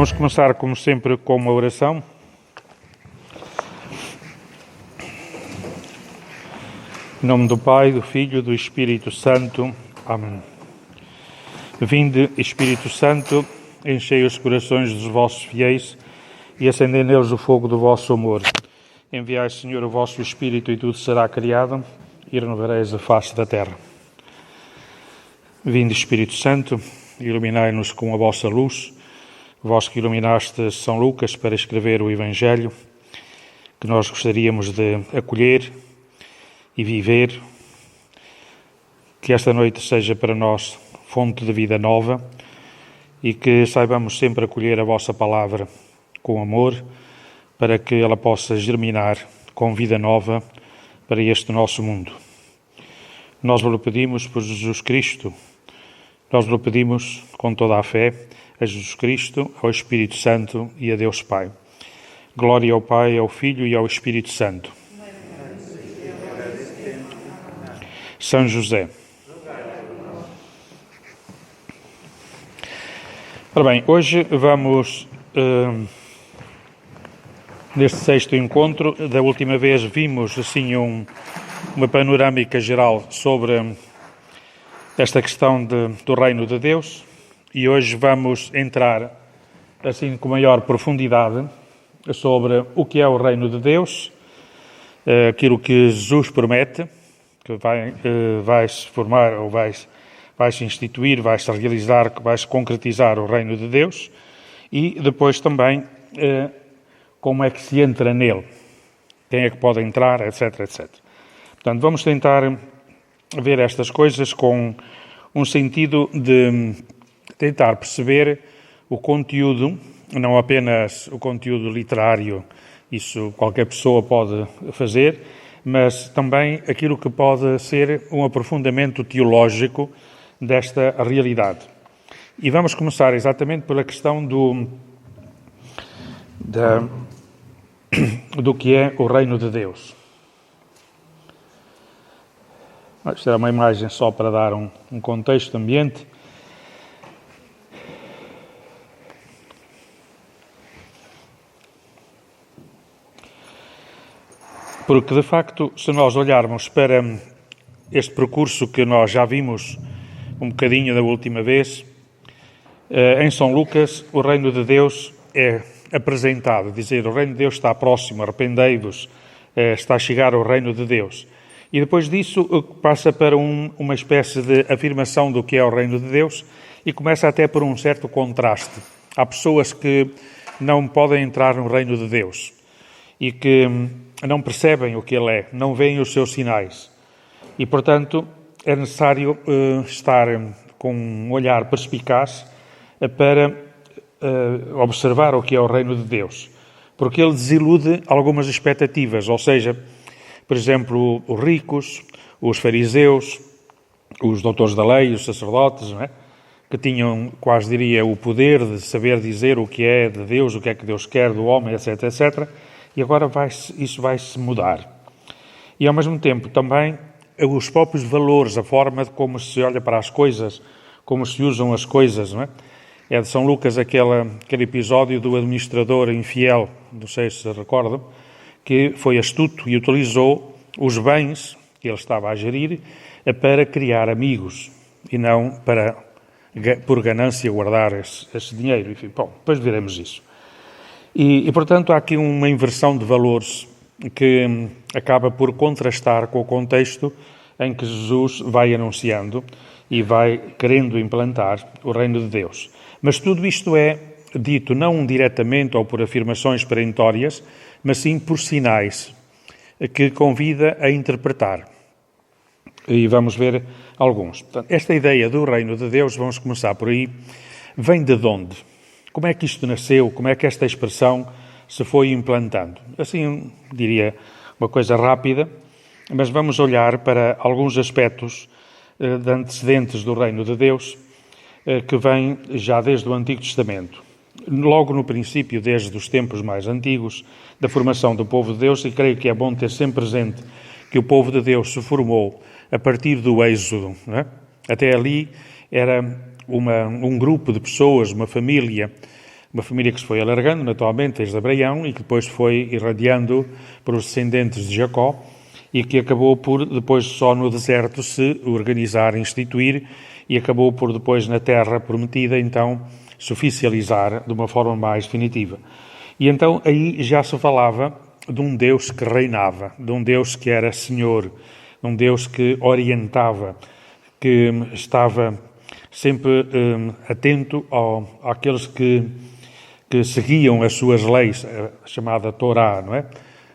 Vamos começar, como sempre, com uma oração. Em nome do Pai, do Filho e do Espírito Santo. Amém. Vinde, Espírito Santo, enchei os corações dos vossos fiéis e acendei neles o fogo do vosso amor. Enviai, Senhor, o vosso Espírito e tudo será criado e renovareis a face da terra. Vinde, Espírito Santo, iluminai-nos com a vossa luz, vós que iluminaste São Lucas para escrever o Evangelho, que nós gostaríamos de acolher e viver, que esta noite seja para nós fonte de vida nova e que saibamos sempre acolher a vossa palavra com amor, para que ela possa germinar com vida nova para este nosso mundo. Nós vos pedimos por Jesus Cristo, nós vos pedimos com toda a fé a Jesus Cristo, ao Espírito Santo e a Deus Pai. Glória ao Pai, ao Filho e ao Espírito Santo. São José. Ora bem, hoje vamos, neste sexto encontro, da última vez vimos assim uma panorâmica geral sobre esta questão do reino de Deus e hoje vamos entrar assim com maior profundidade sobre o que é o reino de Deus, aquilo que Jesus promete, que vai-se formar ou vai-se instituir, vai-se realizar, que vai-se concretizar o reino de Deus e depois também como é que se entra nele, quem é que pode entrar, etc, etc. Portanto, vamos tentar ver estas coisas com um sentido de tentar perceber o conteúdo, não apenas o conteúdo literário, isso qualquer pessoa pode fazer, mas também aquilo que pode ser um aprofundamento teológico desta realidade. E vamos começar exatamente pela questão do que é o reino de Deus. Isto era uma imagem só para dar um contexto ambiente. Porque, de facto, se nós olharmos para este percurso que nós já vimos um bocadinho da última vez, em São Lucas, o reino de Deus é apresentado, dizer, o reino de Deus está próximo, arrependei-vos, está a chegar o reino de Deus. E depois disso passa para uma espécie de afirmação do que é o reino de Deus e começa até por um certo contraste. Há pessoas que não podem entrar no reino de Deus e que não percebem o que ele é, não veem os seus sinais. E, portanto, é necessário estar com um olhar perspicaz para observar o que é o reino de Deus. Porque ele desilude algumas expectativas, ou seja, por exemplo, os ricos, os fariseus, os doutores da lei, os sacerdotes, não é? Que tinham, quase diria, o poder de saber dizer o que é de Deus, o que é que Deus quer do homem, etc, etc. E agora isso vai-se mudar. E, ao mesmo tempo, também os próprios valores, a forma de como se olha para as coisas, como se usam as coisas, não é? É de São Lucas aquele episódio do administrador infiel, não sei se recordam, que foi astuto e utilizou os bens que ele estava a gerir para criar amigos e não para, por ganância, guardar esse dinheiro. Enfim, bom, depois veremos isso. E, portanto, há aqui uma inversão de valores que acaba por contrastar com o contexto em que Jesus vai anunciando e vai querendo implantar o reino de Deus. Mas tudo isto é dito não diretamente ou por afirmações perentórias, mas sim por sinais que convida a interpretar. E vamos ver alguns. Portanto, esta ideia do reino de Deus, vamos começar por aí, vem de onde? Como é que isto nasceu? Como é que esta expressão se foi implantando? Assim, diria uma coisa rápida, mas vamos olhar para alguns aspectos de antecedentes do reino de Deus que vêm já desde o Antigo Testamento. Logo no princípio, desde os tempos mais antigos, da formação do povo de Deus, e creio que é bom ter sempre presente que o povo de Deus se formou a partir do Êxodo, não é? Até ali era um grupo de pessoas, uma família Uma família que se foi alargando, naturalmente, desde Abraão e que depois foi irradiando pelos descendentes de Jacó e que acabou por, depois só no deserto, se organizar, instituir e acabou por, depois, na terra prometida, então, se oficializar de uma forma mais definitiva. E então aí já se falava de um Deus que reinava, de um Deus que era Senhor, de um Deus que orientava, que estava sempre atento àqueles que seguiam as suas leis, a chamada Torá, não é?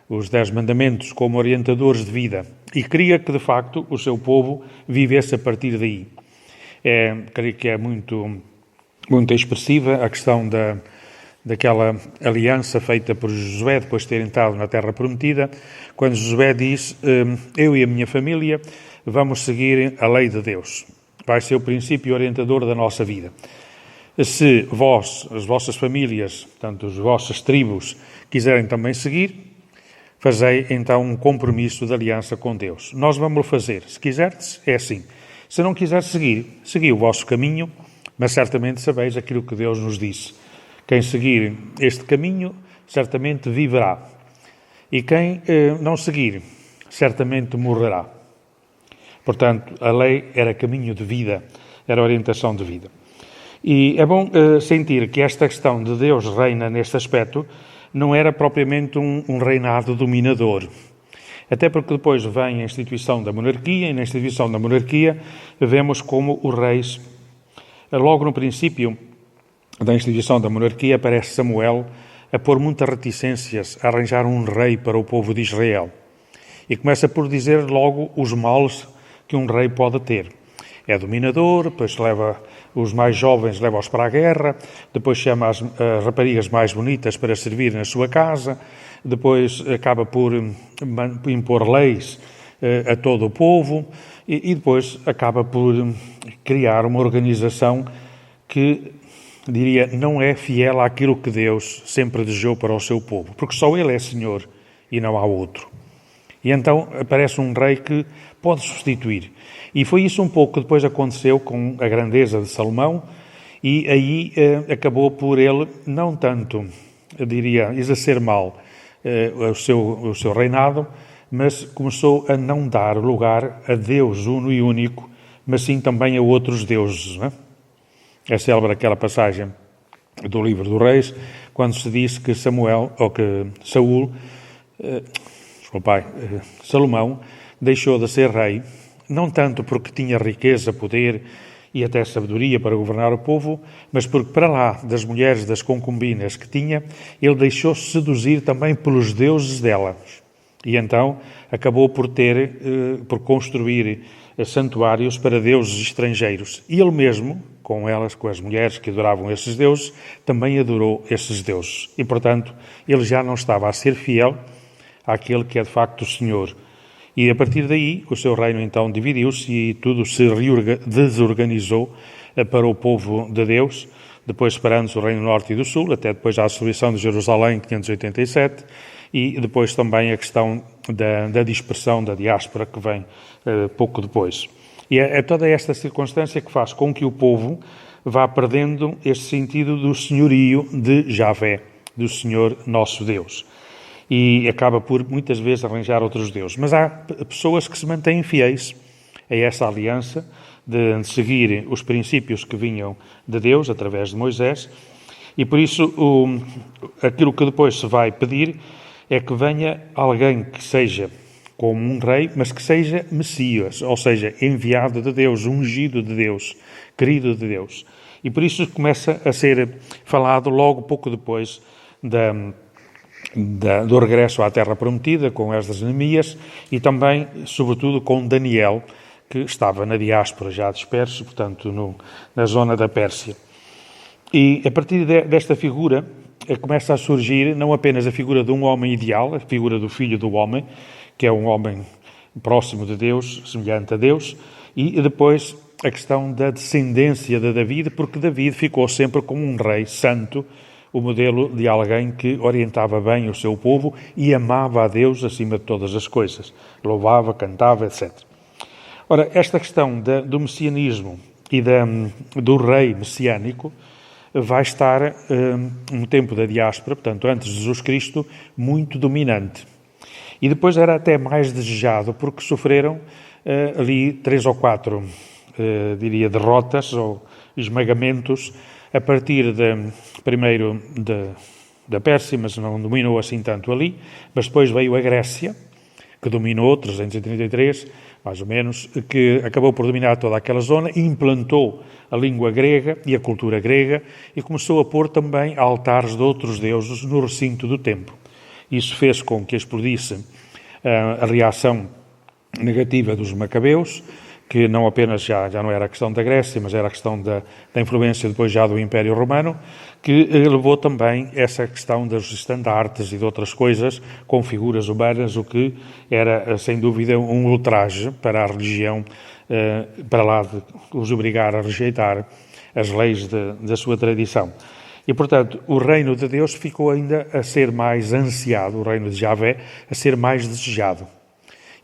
Os 10 mandamentos como orientadores de vida. E queria que, de facto, o seu povo vivesse a partir daí. Creio que é muito expressiva a questão daquela aliança feita por Josué, depois de ter entrado na Terra Prometida, quando Josué diz, eu e a minha família vamos seguir a lei de Deus. Vai ser o princípio orientador da nossa vida. Se vós, as vossas famílias, portanto, as vossas tribos, quiserem também seguir, fazei então um compromisso de aliança com Deus. Nós vamos fazer. Se quiserdes, é assim. Se não quiseres seguir, segui o vosso caminho, mas certamente sabeis aquilo que Deus nos disse. Quem seguir este caminho, certamente viverá. E quem não seguir, certamente morrerá. Portanto, a lei era caminho de vida, era orientação de vida. E é bom sentir que esta questão de Deus reina neste aspecto não era propriamente um reinado dominador. Até porque depois vem a instituição da monarquia, e na instituição da monarquia vemos como os reis, logo no princípio da instituição da monarquia, aparece Samuel a pôr muitas reticências a arranjar um rei para o povo de Israel. E começa por dizer logo os males que um rei pode ter. É dominador, depois leva os mais jovens, leva-os para a guerra, depois chama as raparigas mais bonitas para servir na sua casa, depois acaba por impor leis a todo o povo e depois acaba por criar uma organização que, diria, não é fiel àquilo que Deus sempre desejou para o seu povo, porque só Ele é Senhor e não há outro. E então aparece um rei que pode substituir. E foi isso um pouco que depois aconteceu com a grandeza de Salomão, e aí acabou por ele, não tanto, eu diria, exercer mal o seu reinado, mas começou a não dar lugar a Deus uno e único, mas sim também a outros deuses. Não é? É célebre aquela passagem do livro dos Reis, quando se diz que Salomão deixou de ser rei, não tanto porque tinha riqueza, poder e até sabedoria para governar o povo, mas porque para lá das mulheres, das concubinas que tinha, ele deixou-se seduzir também pelos deuses delas. E então acabou por construir santuários para deuses estrangeiros. E ele mesmo, com as mulheres que adoravam esses deuses, também adorou esses deuses. E, portanto, ele já não estava a ser fiel àquele que é de facto o Senhor. E a partir daí o seu reino então dividiu-se e tudo se desorganizou para o povo de Deus, depois separando-se o reino norte e do sul, até depois à destruição de Jerusalém em 587, e depois também a questão da dispersão da diáspora que vem pouco depois. E é toda esta circunstância que faz com que o povo vá perdendo este sentido do senhorio de Javé, do Senhor nosso Deus. E acaba por, muitas vezes, arranjar outros deuses. Mas há pessoas que se mantêm fiéis a essa aliança de seguir os princípios que vinham de Deus, através de Moisés, e por isso aquilo que depois se vai pedir é que venha alguém que seja como um rei, mas que seja Messias, ou seja, enviado de Deus, ungido de Deus, querido de Deus. E por isso começa a ser falado logo pouco depois do regresso à Terra Prometida, com Esdras e Neemias, e também, sobretudo, com Daniel, que estava na diáspora já disperso, portanto, na zona da Pérsia. E a partir desta figura começa a surgir não apenas a figura de um homem ideal, a figura do Filho do Homem, que é um homem próximo de Deus, semelhante a Deus, e depois a questão da descendência de David, porque David ficou sempre como um rei santo, o modelo de alguém que orientava bem o seu povo e amava a Deus acima de todas as coisas. Louvava, cantava, etc. Ora, esta questão do messianismo e do rei messiânico vai estar no tempo da diáspora, portanto, antes de Jesus Cristo, muito dominante. E depois era até mais desejado, porque sofreram ali 3 ou 4, diria, derrotas ou esmagamentos, a partir primeiro da Pérsia, mas não dominou assim tanto ali, mas depois veio a Grécia, que dominou, 333, mais ou menos, que acabou por dominar toda aquela zona e implantou a língua grega e a cultura grega e começou a pôr também altares de outros deuses no recinto do templo. Isso fez com que explodisse a reação negativa dos macabeus, que não apenas já não era a questão da Grécia, mas era a questão da influência depois já do Império Romano, que levou também essa questão dos estandartes e de outras coisas com figuras humanas, o que era, sem dúvida, um ultraje para a religião, para lá de os obrigar a rejeitar as leis da sua tradição. E, portanto, o reino de Deus ficou ainda a ser mais ansiado, o reino de Javé, a ser mais desejado.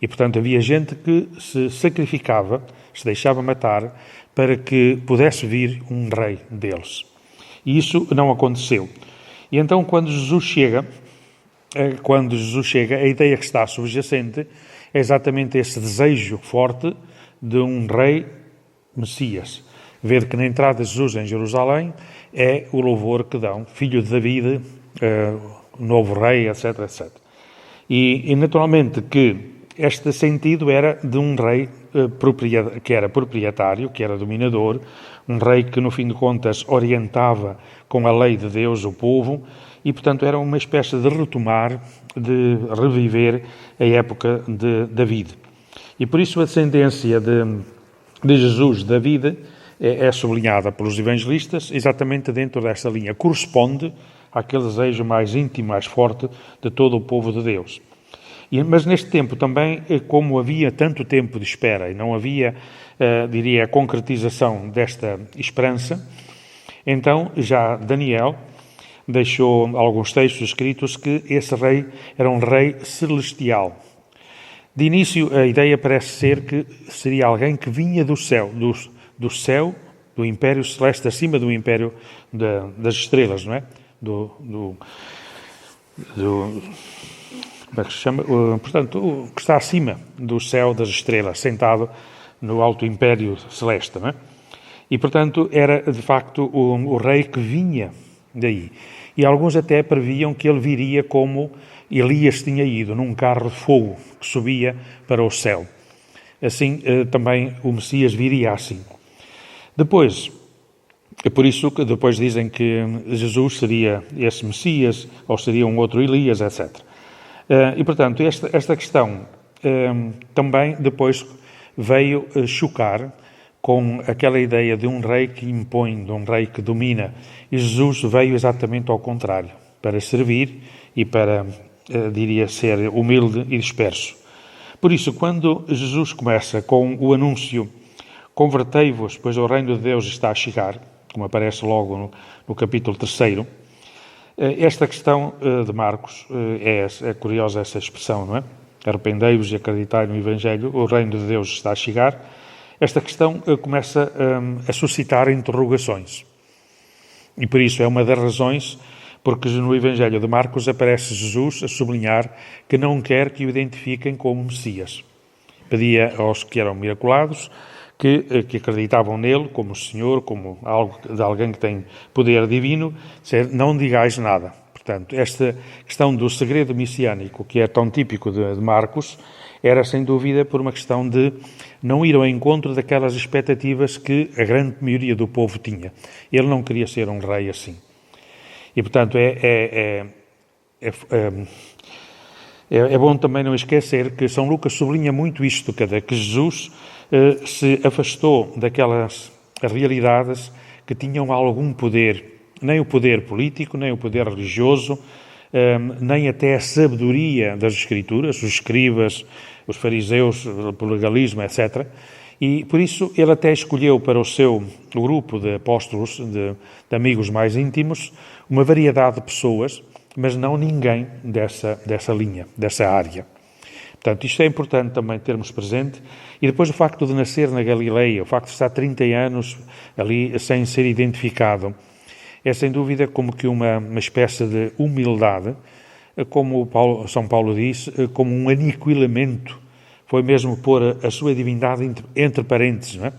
E, portanto, havia gente que se sacrificava, se deixava matar, para que pudesse vir um rei deles. E isso não aconteceu. E então, quando Jesus chega, a ideia que está subjacente é exatamente esse desejo forte de um rei Messias. Ver que na entrada de Jesus em Jerusalém é o louvor que dão, filho de David, novo rei, etc, etc. E naturalmente que este sentido era de um rei que era proprietário, que era dominador, um rei que, no fim de contas, orientava com a lei de Deus o povo e, portanto, era uma espécie de retomar, de reviver a época de David. E por isso a descendência de Jesus, David, é sublinhada pelos evangelistas exatamente dentro desta linha. Corresponde àquele desejo mais íntimo, mais forte de todo o povo de Deus. Mas neste tempo também, como havia tanto tempo de espera e não havia, diria, a concretização desta esperança, então já Daniel deixou alguns textos escritos que esse rei era um rei celestial. De início, a ideia parece ser que seria alguém que vinha do céu, do Império Celeste, acima do Império das Estrelas, não é? Como é que se chama? Portanto, o que está acima do céu das estrelas, sentado no alto império celeste, não é? E, portanto, era, de facto, o rei que vinha daí. E alguns até previam que ele viria como Elias tinha ido, num carro de fogo que subia para o céu. Assim, também o Messias viria assim. Depois, é por isso que depois dizem que Jesus seria esse Messias, ou seria um outro Elias, etc. E, portanto, esta questão também depois veio chocar com aquela ideia de um rei que impõe, de um rei que domina. E Jesus veio exatamente ao contrário, para servir e para, diria, ser humilde e disperso. Por isso, quando Jesus começa com o anúncio convertei-vos, pois o reino de Deus está a chegar, como aparece logo no capítulo 3, esta questão de Marcos, é curiosa essa expressão, não é? Arrependei-vos e acreditai no Evangelho, o reino de Deus está a chegar. Esta questão começa a suscitar interrogações. E por isso é uma das razões porque no Evangelho de Marcos aparece Jesus a sublinhar que não quer que o identifiquem como Messias. Pedia aos que eram miraculados, que acreditavam nele como Senhor, como algo de alguém que tem poder divino, não digais nada. Portanto, esta questão do segredo messiânico, que é tão típico de Marcos, era sem dúvida por uma questão de não ir ao encontro daquelas expectativas que a grande maioria do povo tinha. Ele não queria ser um rei assim. E, portanto, é bom também não esquecer que São Lucas sublinha muito isto, que Jesus se afastou daquelas realidades que tinham algum poder, nem o poder político, nem o poder religioso, nem até a sabedoria das Escrituras, os escribas, os fariseus, pelo legalismo, etc. E por isso ele até escolheu para o seu grupo de apóstolos, de amigos mais íntimos, uma variedade de pessoas, mas não ninguém dessa linha, dessa área. Portanto, isto é importante também termos presente. E depois o facto de nascer na Galileia, o facto de estar 30 anos ali sem ser identificado, é sem dúvida como que uma espécie de humildade, como São Paulo diz, como um aniquilamento. Foi mesmo pôr a sua divindade entre parênteses, não é?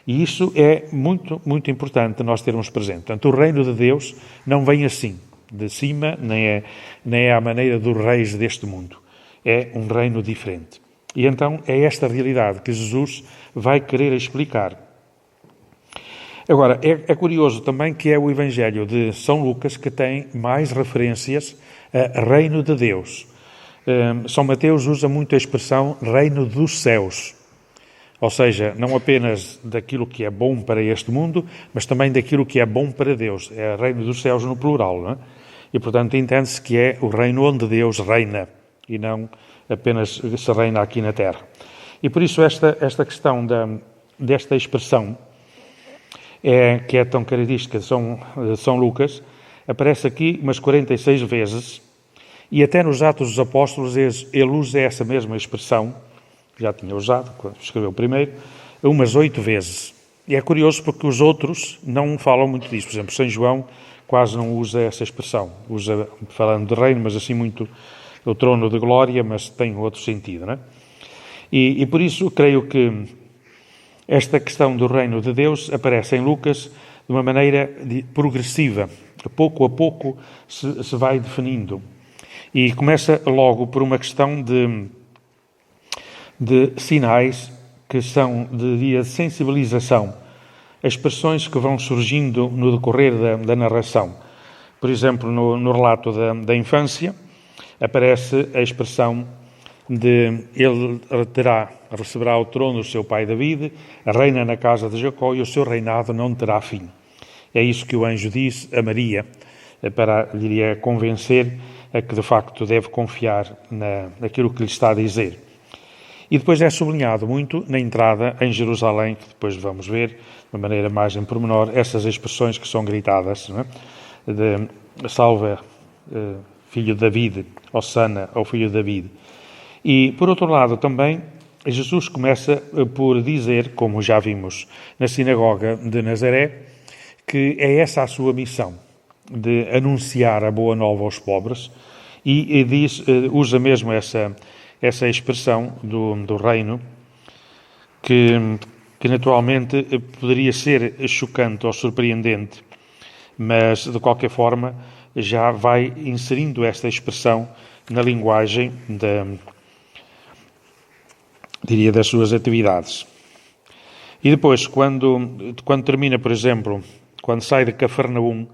E isso é muito, muito importante nós termos presente. Portanto, o reino de Deus não vem assim, de cima, nem é à maneira dos reis deste mundo. É um reino diferente. E então é esta realidade que Jesus vai querer explicar. Agora, é curioso também que é o Evangelho de São Lucas que tem mais referências a reino de Deus. São Mateus usa muito a expressão reino dos céus. Ou seja, não apenas daquilo que é bom para este mundo, mas também daquilo que é bom para Deus. É o reino dos céus no plural, não é? E, portanto, entende-se que é o reino onde Deus reina, e não apenas se reina aqui na terra. E por isso esta questão desta expressão, que é tão característica de São Lucas, aparece aqui umas 46 vezes, e até nos Atos dos Apóstolos ele usa essa mesma expressão, já tinha usado, quando escreveu primeiro, umas 8 vezes. E é curioso porque os outros não falam muito disso. Por exemplo, São João quase não usa essa expressão. Usa, falando de reino, mas assim muito o trono de glória, mas tem outro sentido, não é? E por isso creio que esta questão do reino de Deus aparece em Lucas de uma maneira progressiva. Pouco a pouco se vai definindo. E começa logo por uma questão de sinais que são de sensibilização, expressões que vão surgindo no decorrer da narração. Por exemplo, no relato da infância, aparece a expressão de ele receberá o trono do seu pai David, reina na casa de Jacó e o seu reinado não terá fim. É isso que o anjo diz a Maria, para, diria, convencer a que de facto deve confiar naquilo que lhe está a dizer. E depois é sublinhado muito na entrada em Jerusalém, que depois vamos ver de uma maneira mais em pormenor, essas expressões que são gritadas, não é? De salve, filho de David, Hosanna ao filho de David. E, por outro lado, também, Jesus começa por dizer, como já vimos na sinagoga de Nazaré, que é essa a sua missão, de anunciar a boa nova aos pobres, e usa mesmo essa expressão do reino, que naturalmente poderia ser chocante ou surpreendente, mas de qualquer forma já vai inserindo esta expressão na linguagem das suas atividades. E depois, quando termina, por exemplo, quando sai de Cafarnaum,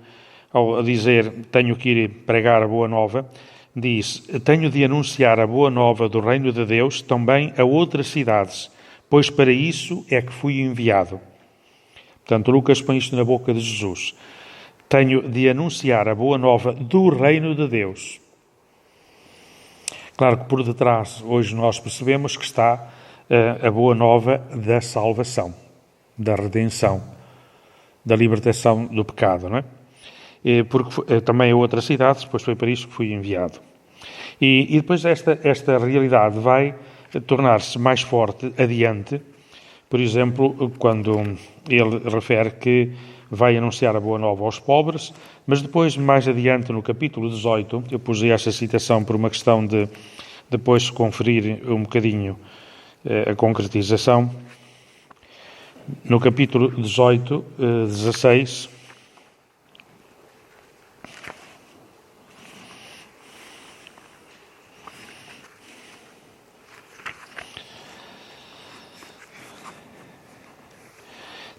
ao dizer tenho que ir pregar a boa nova, diz, tenho de anunciar a boa nova do reino de Deus também a outras cidades, pois para isso é que fui enviado. Portanto, Lucas põe isto na boca de Jesus. Tenho de anunciar a boa nova do reino de Deus. Claro que por detrás, hoje nós percebemos que está a boa nova da salvação, da redenção, da libertação do pecado, não é? Porque também a outras cidades, pois foi para isso que fui enviado. E depois esta realidade vai tornar-se mais forte adiante, por exemplo, quando ele refere que vai anunciar a boa nova aos pobres, mas depois, mais adiante, no capítulo 18, eu pus esta citação por uma questão de depois conferir um bocadinho a concretização. No capítulo 18, 16...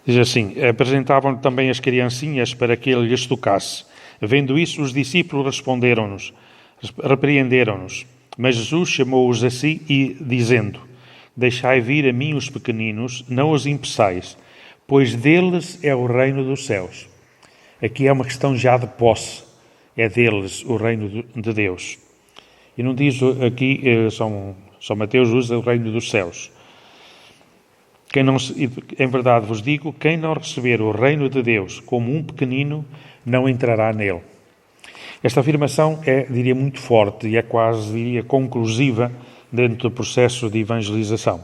diz assim, apresentavam-lhe também as criancinhas para que ele lhes tocasse. Vendo isso, os discípulos repreenderam-nos. Mas Jesus chamou-os a si e, dizendo, deixai vir a mim os pequeninos, não os impeçais, pois deles é o reino dos céus. Aqui é uma questão já de posse. É deles o reino de Deus. E não diz aqui, São Mateus usa o reino dos céus. Em verdade vos digo, quem não receber o reino de Deus como um pequenino, não entrará nele. Esta afirmação diria, muito forte e é quase, diria, conclusiva dentro do processo de evangelização.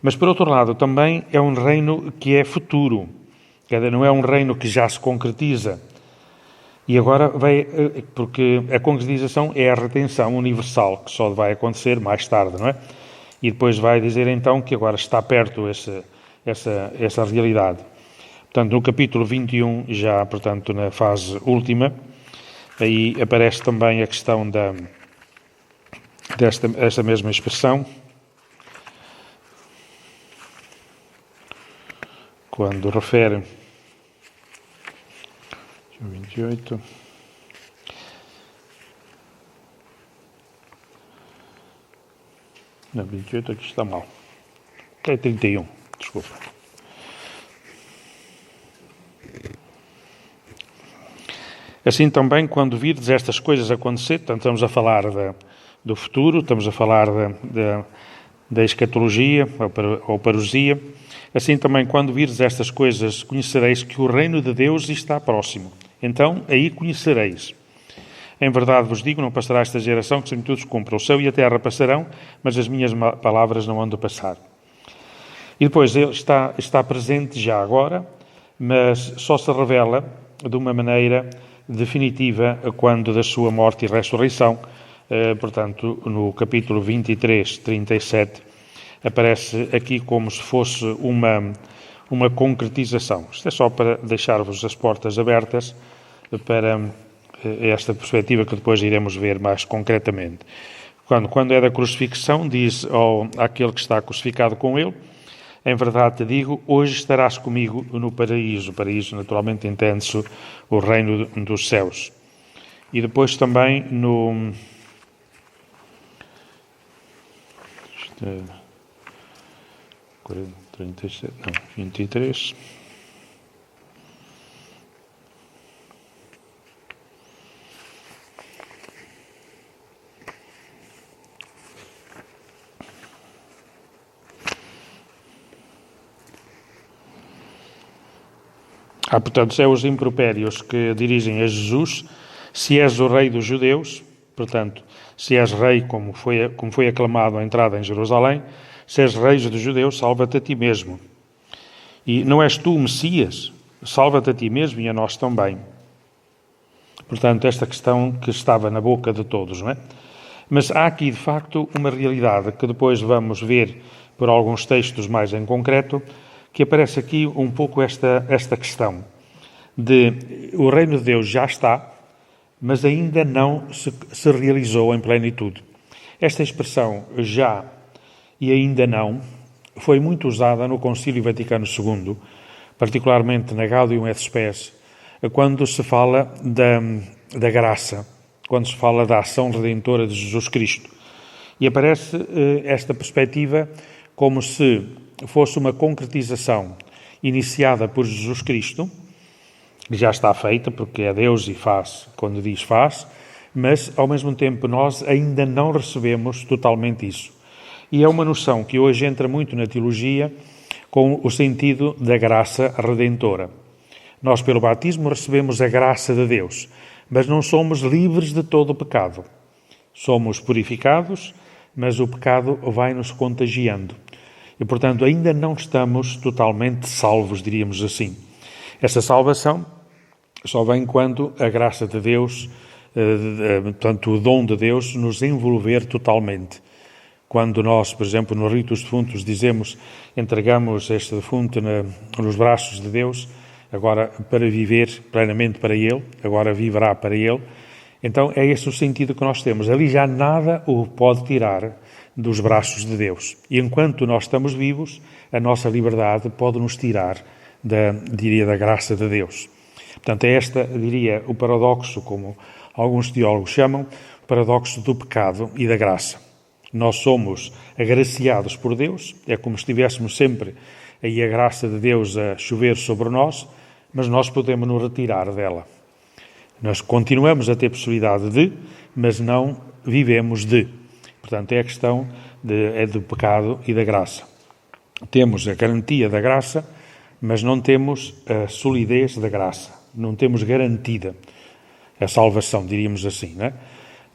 Mas, por outro lado, também é um reino que é futuro. Não é um reino que já se concretiza, E agora vai, porque a concretização é a retenção universal, que só vai acontecer mais tarde, não é? E depois vai dizer então que agora está perto essa realidade. Portanto, no capítulo 21, já, portanto, na fase última, aí aparece também a questão desta mesma expressão, quando refere 28. Não, 28 aqui está mal. É 31, desculpa. Assim também, quando virdes estas coisas acontecer, portanto, estamos a falar do futuro, estamos a falar da escatologia, ou parousia. Assim também, quando virdes estas coisas, conhecereis que o reino de Deus está próximo. Então, aí conhecereis. Em verdade vos digo, não passará esta geração que sem tudo se cumpra. O céu e a terra passarão, mas as minhas palavras não hão de passar. E depois, ele está presente já agora, mas só se revela de uma maneira definitiva quando da sua morte e ressurreição. Portanto, no capítulo 23, 37, aparece aqui como se fosse uma concretização. Isto é só para deixar-vos as portas abertas para esta perspectiva que depois iremos ver mais concretamente. Quando é da crucifixão, diz àquele que está crucificado com ele: em verdade te digo, hoje estarás comigo no paraíso. O paraíso, naturalmente, entende-se o reino dos céus. E depois também no 37, não, 23. Portanto, é os impropérios que dirigem a Jesus: se és o rei dos judeus, portanto, se és rei como foi aclamado à entrada em Jerusalém, se és rei dos judeus, salva-te a ti mesmo. E não és tu o Messias? Salva-te a ti mesmo e a nós também. Portanto, esta questão que estava na boca de todos, não é? Mas há aqui, de facto, uma realidade que depois vamos ver por alguns textos mais em concreto, que aparece aqui um pouco esta questão de o reino de Deus já está, mas ainda não se realizou em plenitude. Esta expressão já e ainda não foi muito usada no Concílio Vaticano II, particularmente na Gaudium et Spes, quando se fala da graça, quando se fala da ação redentora de Jesus Cristo. E aparece esta perspectiva como se fosse uma concretização iniciada por Jesus Cristo, que já está feita, porque é Deus e faz, quando diz faz, mas, ao mesmo tempo, nós ainda não recebemos totalmente isso. E é uma noção que hoje entra muito na teologia com o sentido da graça redentora. Nós, pelo batismo, recebemos a graça de Deus, mas não somos livres de todo o pecado. Somos purificados, mas o pecado vai-nos contagiando. E, portanto, ainda não estamos totalmente salvos, diríamos assim. Essa salvação só vem quando a graça de Deus, portanto, o dom de Deus, nos envolver totalmente. Quando nós, por exemplo, no rito dos defuntos, dizemos, entregamos este defunto nos braços de Deus, agora para viver plenamente para Ele, agora viverá para Ele. Então é esse o sentido que nós temos. Ali já nada o pode tirar dos braços de Deus. E enquanto nós estamos vivos, a nossa liberdade pode nos tirar da graça de Deus. Portanto, é diria, o paradoxo, como alguns teólogos chamam, o paradoxo do pecado e da graça. Nós somos agraciados por Deus, é como se estivéssemos sempre aí a graça de Deus a chover sobre nós, mas nós podemos nos retirar dela. Nós continuamos a ter possibilidade de, mas não vivemos de. Portanto, é a questão do pecado e da graça. Temos a garantia da graça, mas não temos a solidez da graça. Não temos garantida a salvação, diríamos assim, não é?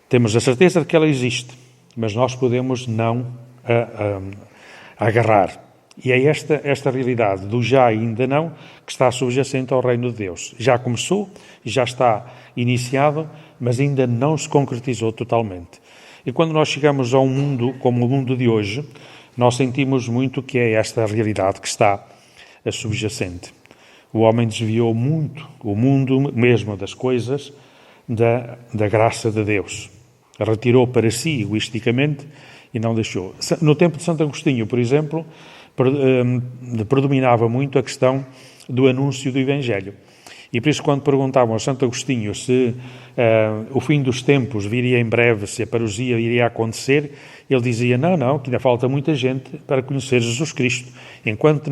Temos a certeza de que ela existe, mas nós podemos não agarrar. E é esta realidade do já e ainda não que está subjacente ao reino de Deus. Já começou, já está iniciado, mas ainda não se concretizou totalmente. E quando nós chegamos a um mundo como o mundo de hoje, nós sentimos muito que é esta realidade que está subjacente. O homem desviou muito o mundo mesmo das coisas da graça de Deus. Retirou para si egoisticamente e não deixou. No tempo de Santo Agostinho, por exemplo, predominava muito a questão do anúncio do Evangelho. E por isso, quando perguntavam a Santo Agostinho se o fim dos tempos viria em breve, se a parousia iria acontecer, ele dizia, não, que ainda falta muita gente para conhecer Jesus Cristo. Enquanto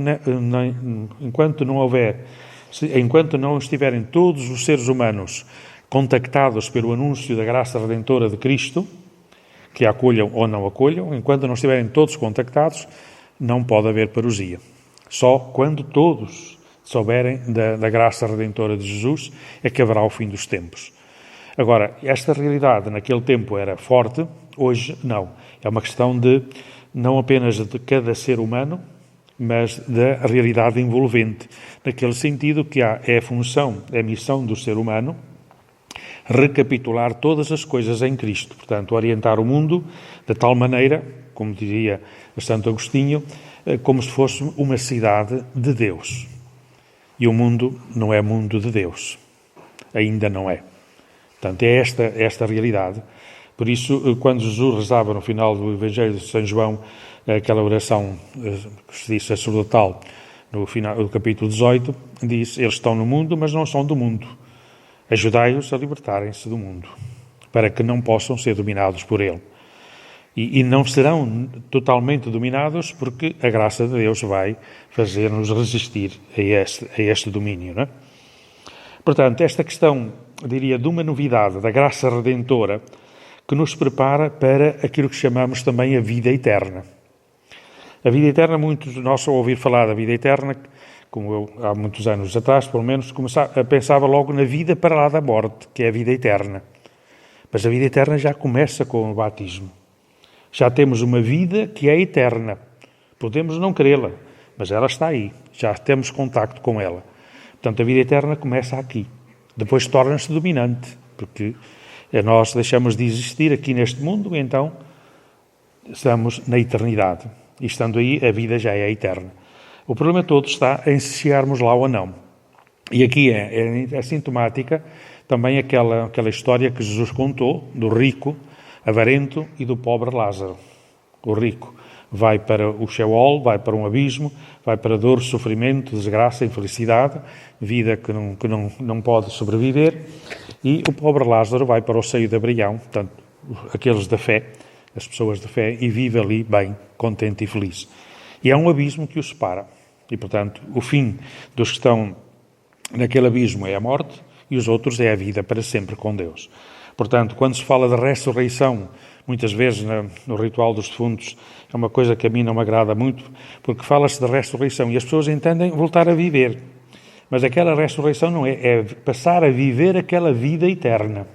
não estiverem todos os seres humanos contactados pelo anúncio da graça redentora de Cristo, que a acolham ou não acolham, enquanto não estiverem todos contactados, não pode haver parousia. Só quando todos souberem da graça redentora de Jesus é que haverá o fim dos tempos. Agora, esta realidade naquele tempo era forte, hoje não. É uma questão não apenas de cada ser humano, mas da realidade envolvente, naquele sentido que é a função, é a missão do ser humano, recapitular todas as coisas em Cristo. Portanto, orientar o mundo de tal maneira, como diria Santo Agostinho, como se fosse uma cidade de Deus. E o mundo não é mundo de Deus. Ainda não é. Portanto, é esta realidade. Por isso, quando Jesus rezava no final do Evangelho de São João, aquela oração que se diz sacerdotal, no final do capítulo 18, diz, eles estão no mundo, mas não são do mundo. Ajudai-os a libertarem-se do mundo, para que não possam ser dominados por ele. E não serão totalmente dominados porque a graça de Deus vai fazer-nos resistir a este domínio, não é? Portanto, esta questão, diria, de uma novidade, da graça redentora, que nos prepara para aquilo que chamamos também a vida eterna. A vida eterna, muitos de nós, ao ouvir falar da vida eterna, como eu, há muitos anos atrás, pelo menos, pensava logo na vida para lá da morte, que é a vida eterna. Mas a vida eterna já começa com o batismo. Já temos uma vida que é eterna. Podemos não querê-la, mas ela está aí. Já temos contacto com ela. Portanto, a vida eterna começa aqui. Depois torna-se dominante, porque nós deixamos de existir aqui neste mundo e então estamos na eternidade. E estando aí, a vida já é eterna. O problema todo está em se chegarmos lá ou não. E aqui é sintomática também aquela história que Jesus contou do rico, avarento e do pobre Lázaro. O rico vai para o Sheol, vai para um abismo, vai para dor, sofrimento, desgraça, infelicidade, vida que não pode sobreviver, e o pobre Lázaro vai para o seio de Abraão, portanto, aqueles da fé, as pessoas de fé, e vive ali bem, contente e feliz. E há um abismo que os separa. E, portanto, o fim dos que estão naquele abismo é a morte e os outros é a vida para sempre com Deus. Portanto, quando se fala de ressurreição, muitas vezes no ritual dos defuntos, é uma coisa que a mim não me agrada muito, porque fala-se de ressurreição e as pessoas entendem voltar a viver. Mas aquela ressurreição não é passar a viver aquela vida eterna.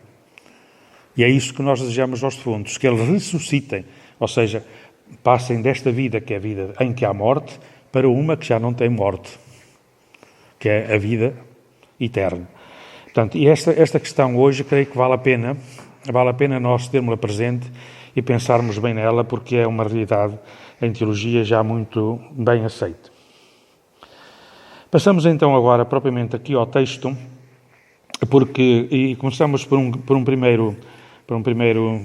E é isso que nós desejamos aos defuntos, que eles ressuscitem, ou seja, passem desta vida, que é a vida em que há morte, para uma que já não tem morte, que é a vida eterna. Portanto, e esta questão hoje, creio que vale a pena nós termos-la presente e pensarmos bem nela, porque é uma realidade em teologia já muito bem aceita. Passamos então agora propriamente aqui ao texto, e começamos por um primeiro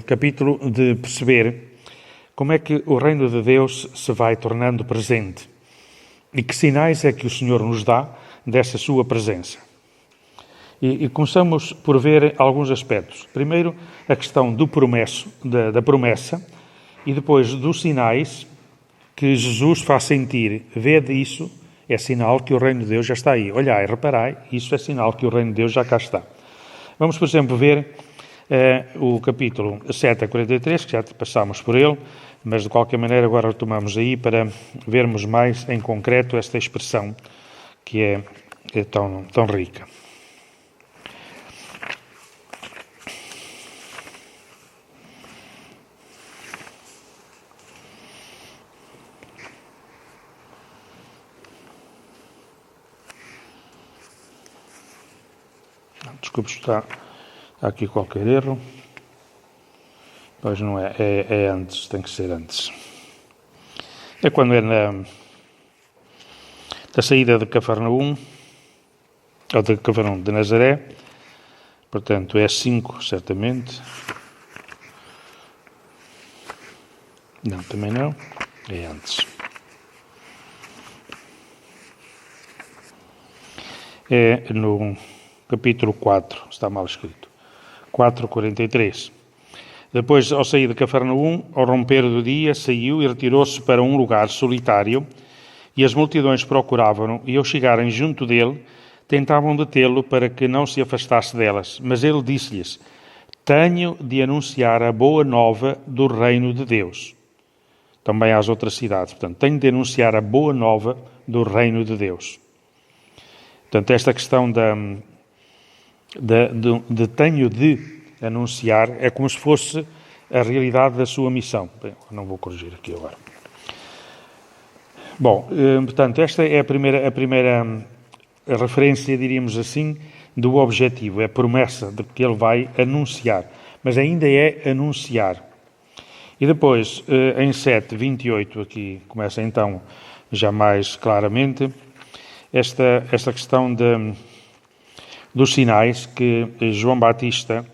capítulo de perceber como é que o reino de Deus se vai tornando presente e que sinais é que o Senhor nos dá dessa sua presença. E começamos por ver alguns aspectos. Primeiro, a questão da promessa, e depois dos sinais que Jesus faz sentir. Vede isso, é sinal que o reino de Deus já está aí. Olhai, reparai, isso é sinal que o reino de Deus já cá está. Vamos, por exemplo, ver o capítulo 7 a 43, que já passámos por ele, mas de qualquer maneira agora retomamos aí para vermos mais em concreto esta expressão que é tão rica. Desculpe, está aqui qualquer erro. Pois não é, é antes, tem que ser antes. É quando é da saída de Cafarnaum, ou de Cafarnaum de Nazaré, portanto é 5, certamente. Não, também não, é antes. É no capítulo 4, está mal escrito, 4:43. Depois, ao sair de Cafarnaum, ao romper do dia, saiu e retirou-se para um lugar solitário, e as multidões procuravam-no, e ao chegarem junto dele, tentavam detê-lo para que não se afastasse delas. Mas ele disse-lhes: tenho de anunciar a boa nova do reino de Deus. Também às outras cidades. Portanto, tenho de anunciar a boa nova do reino de Deus. Portanto, esta questão de tenho de anunciar é como se fosse a realidade da sua missão. Bem, não vou corrigir aqui agora. Bom, portanto, esta é a primeira referência, diríamos assim, do objetivo. É a promessa de que ele vai anunciar. Mas ainda é anunciar. E depois, em 7:28, aqui começa então já mais claramente esta questão dos sinais que João Batista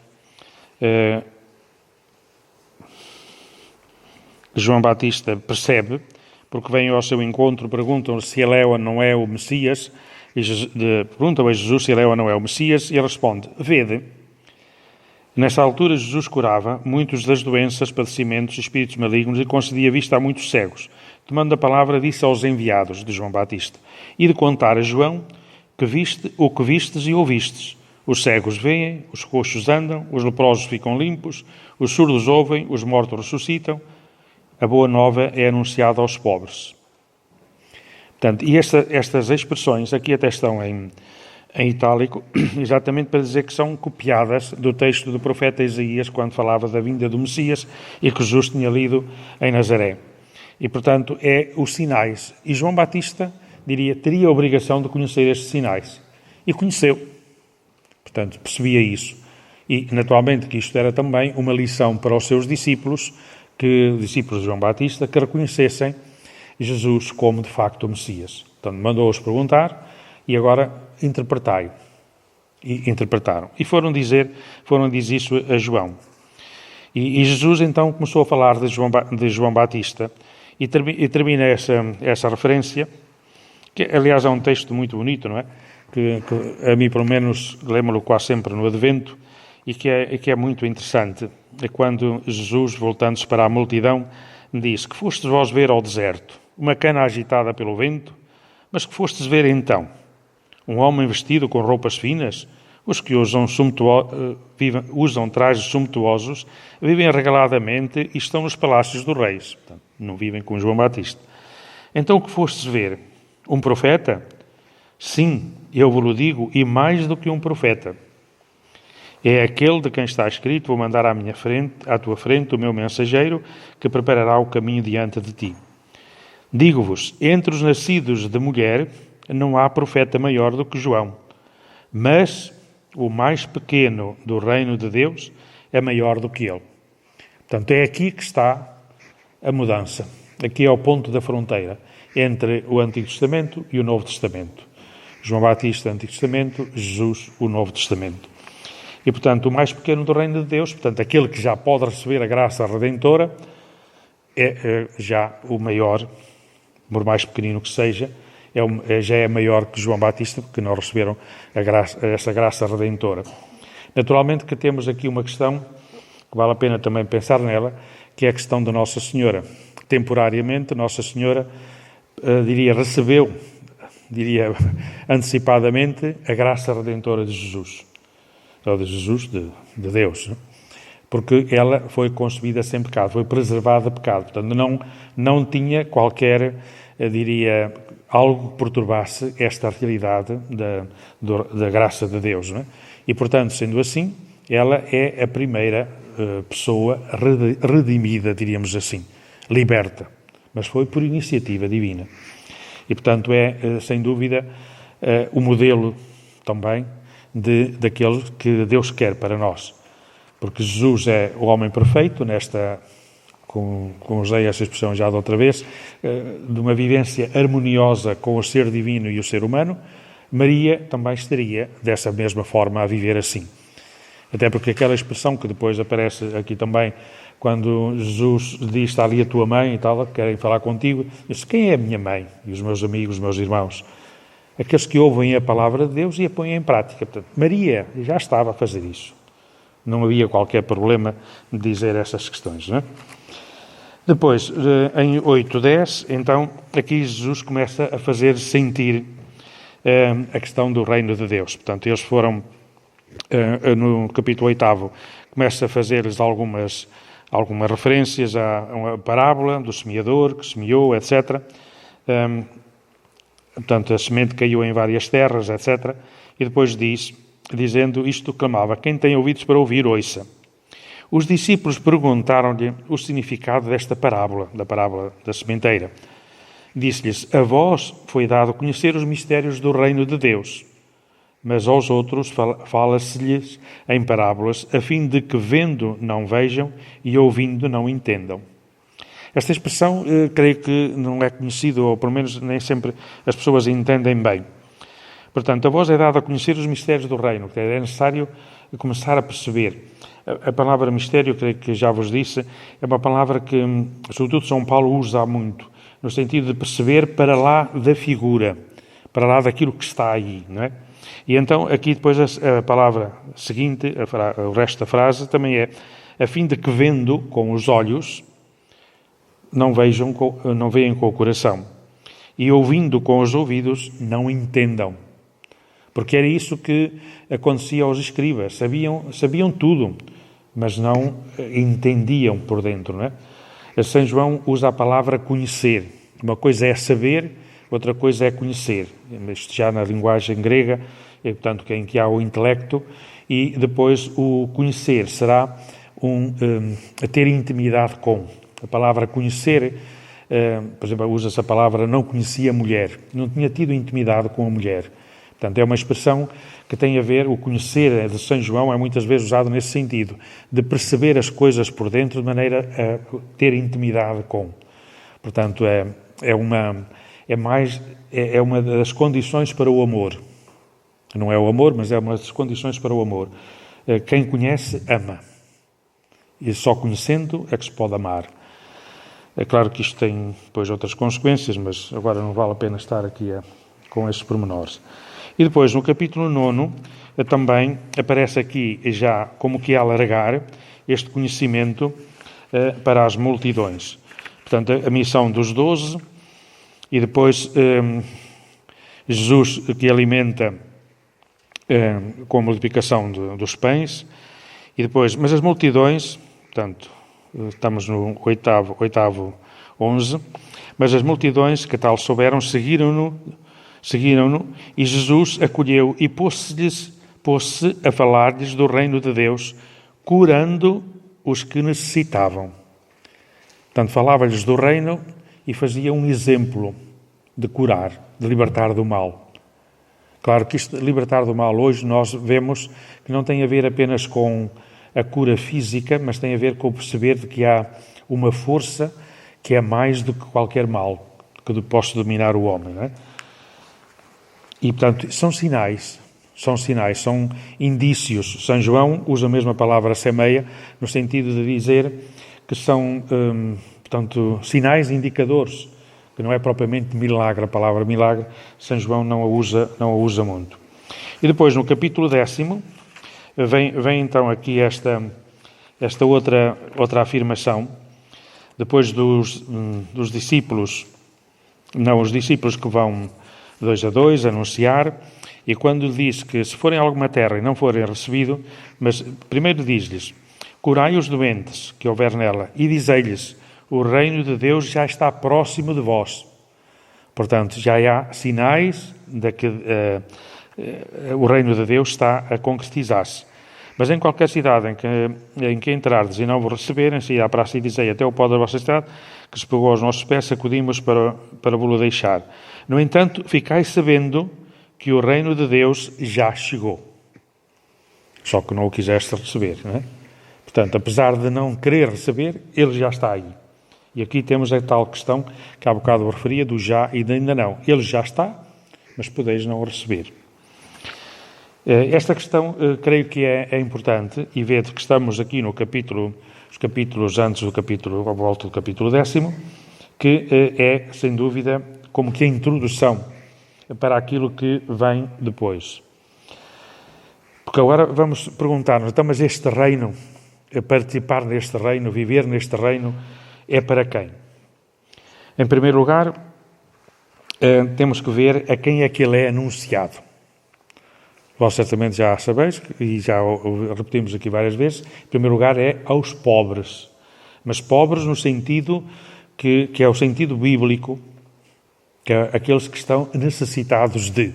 percebe, porque vêm ao seu encontro, perguntam se ele é ou não é o Messias, perguntam a Jesus se ele é ou não é o Messias, e ele responde: vede. Nessa altura Jesus curava muitos das doenças, padecimentos, espíritos malignos, e concedia vista a muitos cegos. Tomando a palavra, disse aos enviados de João Batista: e de contar a João o que vistes e ouvistes. Os cegos veem, os coxos andam, os leprosos ficam limpos, os surdos ouvem, os mortos ressuscitam. A boa nova é anunciada aos pobres. Portanto, e estas expressões aqui até estão em itálico, exatamente para dizer que são copiadas do texto do profeta Isaías, quando falava da vinda do Messias e que Jesus tinha lido em Nazaré. E, portanto, é os sinais. E João Batista, teria a obrigação de conhecer estes sinais. E conheceu. Portanto, percebia isso. E, naturalmente, que isto era também uma lição para os seus discípulos, discípulos de João Batista, que reconhecessem Jesus como, de facto, o Messias. Portanto, mandou-os perguntar e agora interpretai-o. E interpretaram. E foram dizer isso a João. E Jesus, então, começou a falar de João Batista e termina essa referência, que, aliás, é um texto muito bonito, não é? Que a mim, pelo menos, lembro-lo quase sempre no Advento, e que é muito interessante. É quando Jesus, voltando-se para a multidão, diz: que fostes vós ver ao deserto uma cana agitada pelo vento, mas que fostes ver então um homem vestido com roupas finas? Os que usam trajes sumptuosos vivem regaladamente e estão nos palácios dos reis. Portanto, não vivem com João Batista. Então o que fostes ver? Um profeta? Sim, eu vos digo, e mais do que um profeta. É aquele de quem está escrito: vou mandar à tua frente o meu mensageiro, que preparará o caminho diante de ti. Digo-vos, entre os nascidos de mulher não há profeta maior do que João, mas o mais pequeno do reino de Deus é maior do que ele. Portanto, é aqui que está a mudança. Aqui é o ponto da fronteira entre o Antigo Testamento e o Novo Testamento. João Batista, Antigo Testamento; Jesus, o Novo Testamento. E, portanto, o mais pequeno do reino de Deus, portanto, aquele que já pode receber a graça redentora, é já o maior, por mais pequenino que seja, já é maior que João Batista, porque não receberam essa graça redentora. Naturalmente que temos aqui uma questão que vale a pena também pensar nela, que é a questão da Nossa Senhora. Temporariamente, Nossa Senhora, recebeu antecipadamente a graça redentora de Jesus. Ou de Jesus, de Deus. Porque ela foi concebida sem pecado, foi preservada de pecado. Portanto, não tinha qualquer, algo que perturbasse esta realidade da graça de Deus. Não é? E, portanto, sendo assim, ela é a primeira pessoa redimida, diríamos assim, liberta. Mas foi por iniciativa divina. E, portanto, é, sem dúvida, o modelo também daquele que Deus quer para nós. Porque Jesus é o homem perfeito, usei essa expressão já de outra vez, de uma vivência harmoniosa com o ser divino e o ser humano. Maria também estaria dessa mesma forma a viver assim. Até porque aquela expressão que depois aparece aqui também, quando Jesus diz, está ali a tua mãe e tal, querem falar contigo, diz, quem é a minha mãe? E os meus amigos, os meus irmãos? Aqueles que ouvem a palavra de Deus e a põem em prática. Portanto, Maria já estava a fazer isso. Não havia qualquer problema de dizer essas questões, não é? Depois, em 8:10, então, aqui Jesus começa a fazer sentir a questão do reino de Deus. Portanto, eles foram, no capítulo 8, começa a fazer-lhes algumas referências a uma parábola do semeador que semeou, etc. Portanto, a semente caiu em várias terras, etc. E depois dizendo isto, clamava, quem tem ouvidos para ouvir, ouça. Os discípulos perguntaram-lhe o significado desta parábola, da parábola da sementeira. Disse-lhes, a vós foi dado conhecer os mistérios do reino de Deus, mas aos outros fala-se-lhes em parábolas, a fim de que vendo não vejam e ouvindo não entendam. Esta expressão, creio que não é conhecida, ou pelo menos nem sempre as pessoas entendem bem. Portanto, a vós é dado a conhecer os mistérios do reino, que é necessário começar a perceber. A palavra mistério, creio que já vos disse, é uma palavra que, sobretudo, São Paulo usa muito, no sentido de perceber para lá da figura, para lá daquilo que está aí, não é? E então, aqui depois a palavra seguinte, o resto da frase, também é a fim de que vendo com os olhos, não veem com o coração, e ouvindo com os ouvidos, não entendam. Porque era isso que acontecia aos escribas, sabiam tudo, mas não entendiam por dentro, não é? São João usa a palavra conhecer. Uma coisa é saber, outra coisa é conhecer. Isto já na linguagem grega, portanto, em que há o intelecto, e depois o conhecer será a ter intimidade com. A palavra conhecer, por exemplo, usa-se a palavra não conhecia a mulher, não tinha tido intimidade com a mulher. Portanto, é uma expressão que tem a ver, o conhecer de São João é muitas vezes usado nesse sentido, de perceber as coisas por dentro de maneira a ter intimidade com. Portanto, é uma das condições para o amor. Não é o amor, mas é uma das condições para o amor. Quem conhece, ama. E só conhecendo é que se pode amar. É claro que isto tem depois outras consequências, mas agora não vale a pena estar aqui com esses pormenores. E depois, no capítulo 9, também aparece aqui já como que alargar este conhecimento para as multidões. Portanto, a missão dos 12 e depois Jesus que alimenta com a multiplicação dos pães e depois, mas as multidões, portanto, estamos no oitavo 11, mas as multidões que tal souberam seguiram-no e Jesus acolheu e pôs-se a falar-lhes do reino de Deus, curando os que necessitavam. Portanto, falava-lhes do reino e fazia um exemplo de curar, de libertar do mal. Claro que isto, libertar do mal, hoje nós vemos que não tem a ver apenas com a cura física, mas tem a ver com o perceber de que há uma força que é mais do que qualquer mal que possa dominar o homem, não é? E, portanto, são sinais, são indícios. São João usa a mesma palavra semeia, no sentido de dizer que são, portanto, sinais indicadores, que não é propriamente milagre, a palavra milagre, São João não a usa muito. E depois, no capítulo 10, vem então aqui esta outra afirmação, depois dos discípulos, os discípulos que vão 2 a 2, anunciar, e quando diz que se forem a alguma terra e não forem recebidos, mas primeiro diz-lhes, curai os doentes que houver nela, e dizei-lhes, o reino de Deus já está próximo de vós. Portanto, já há sinais de que o reino de Deus está a concretizar-se. Mas em qualquer cidade em que entrardes e não vos receberem, se à praça e dizei até o pó da vossa cidade, que se pegou aos nossos pés, sacudimos para vos deixar. No entanto, ficais sabendo que o reino de Deus já chegou. só que não o quiseste receber, não é? Portanto, apesar de não querer receber, ele já está aí. E aqui temos a tal questão que há bocado eu referia, do já e do ainda não. Ele já está, mas podeis não o receber. Esta questão, creio que é importante, e vede que estamos aqui no capítulo, os capítulos antes do capítulo, à volta do capítulo 10º, que é, sem dúvida, como que a introdução para aquilo que vem depois. Porque agora vamos perguntar-nos, então, mas este reino, participar neste reino, viver neste reino, é para quem? Em primeiro lugar, temos que ver a quem é que ele é anunciado. Vós certamente já sabeis, e já o repetimos aqui várias vezes, em primeiro lugar é aos pobres. Mas pobres no sentido que é o sentido bíblico, que é aqueles que estão necessitados de.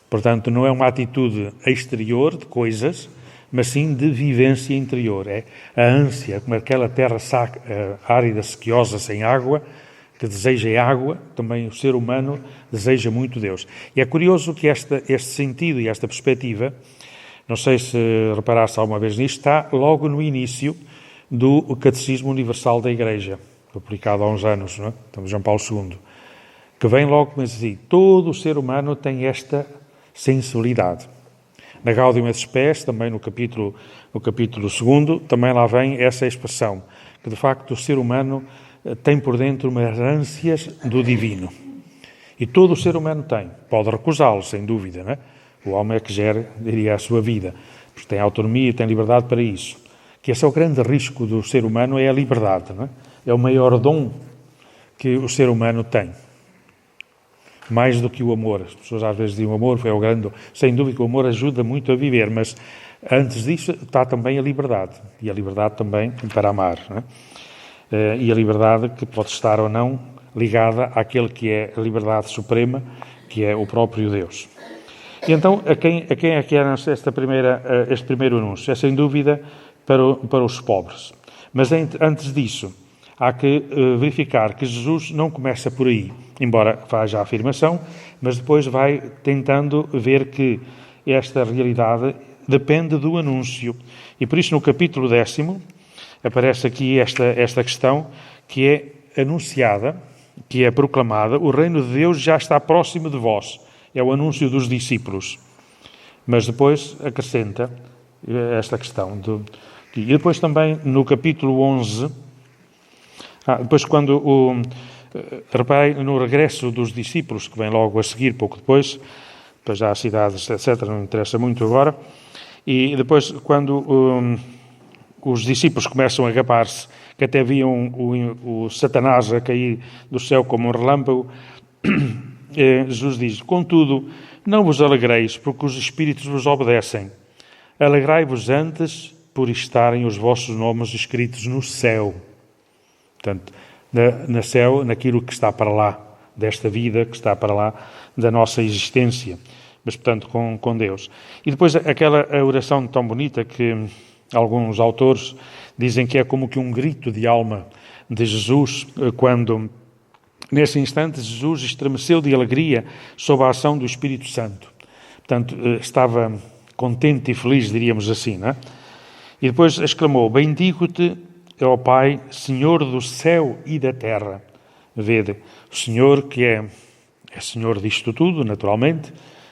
Portanto, não é uma atitude exterior de coisas, mas sim de vivência interior. É a ânsia, como aquela terra árida, sequiosa, sem água, que deseja água, também o ser humano deseja muito Deus. E é curioso que este sentido e esta perspectiva, não sei se reparaste alguma vez nisto, está logo no início do Catecismo Universal da Igreja, publicado há uns anos, não é? Então, João Paulo II, que vem logo com assim, todo o ser humano tem esta sensibilidade. Na Gaudium et Spes, também no capítulo 2, também lá vem essa expressão, que de facto o ser humano tem por dentro umas ânsias do divino. E todo o ser humano tem. Pode recusá-lo, sem dúvida, não é? O homem é que gera, diria, a sua vida. Porque tem autonomia e tem liberdade para isso. Que esse é o grande risco do ser humano, é a liberdade, não é? É o maior dom que o ser humano tem. Mais do que o amor. As pessoas às vezes dizem o amor foi o grande... Sem dúvida que o amor ajuda muito a viver, mas antes disso está também a liberdade. E a liberdade também para amar, não é? E a liberdade que pode estar ou não ligada àquele que é a liberdade suprema, que é o próprio Deus. E então, a quem é que é este primeiro anúncio? É sem dúvida para os pobres. Mas antes disso, há que verificar que Jesus não começa por aí, embora faça a afirmação, mas depois vai tentando ver que esta realidade depende do anúncio. E por isso, no capítulo 10º, aparece aqui esta questão que é anunciada, que é proclamada, o reino de Deus já está próximo de vós. É o anúncio dos discípulos. Mas depois acrescenta esta questão. E depois também no capítulo 11, depois quando reparei no regresso dos discípulos, que vem logo a seguir, pouco depois já as cidades, etc., não interessa muito agora, e depois quando os discípulos começam a gabar-se, que até viam o Satanás a cair do céu como um relâmpago, Jesus diz, contudo, não vos alegreis, porque os espíritos vos obedecem. Alegrai-vos antes por estarem os vossos nomes escritos no céu. Portanto, no céu, naquilo que está para lá, desta vida, que está para lá, da nossa existência. Mas, portanto, com Deus. E depois aquela oração tão bonita que alguns autores dizem que é como que um grito de alma de Jesus, quando, nesse instante, Jesus estremeceu de alegria sob a ação do Espírito Santo. Portanto, estava contente e feliz, diríamos assim, não é? E depois exclamou, bendigo-te, ó Pai, Senhor do céu e da terra. Vede, o Senhor que é Senhor disto tudo, naturalmente,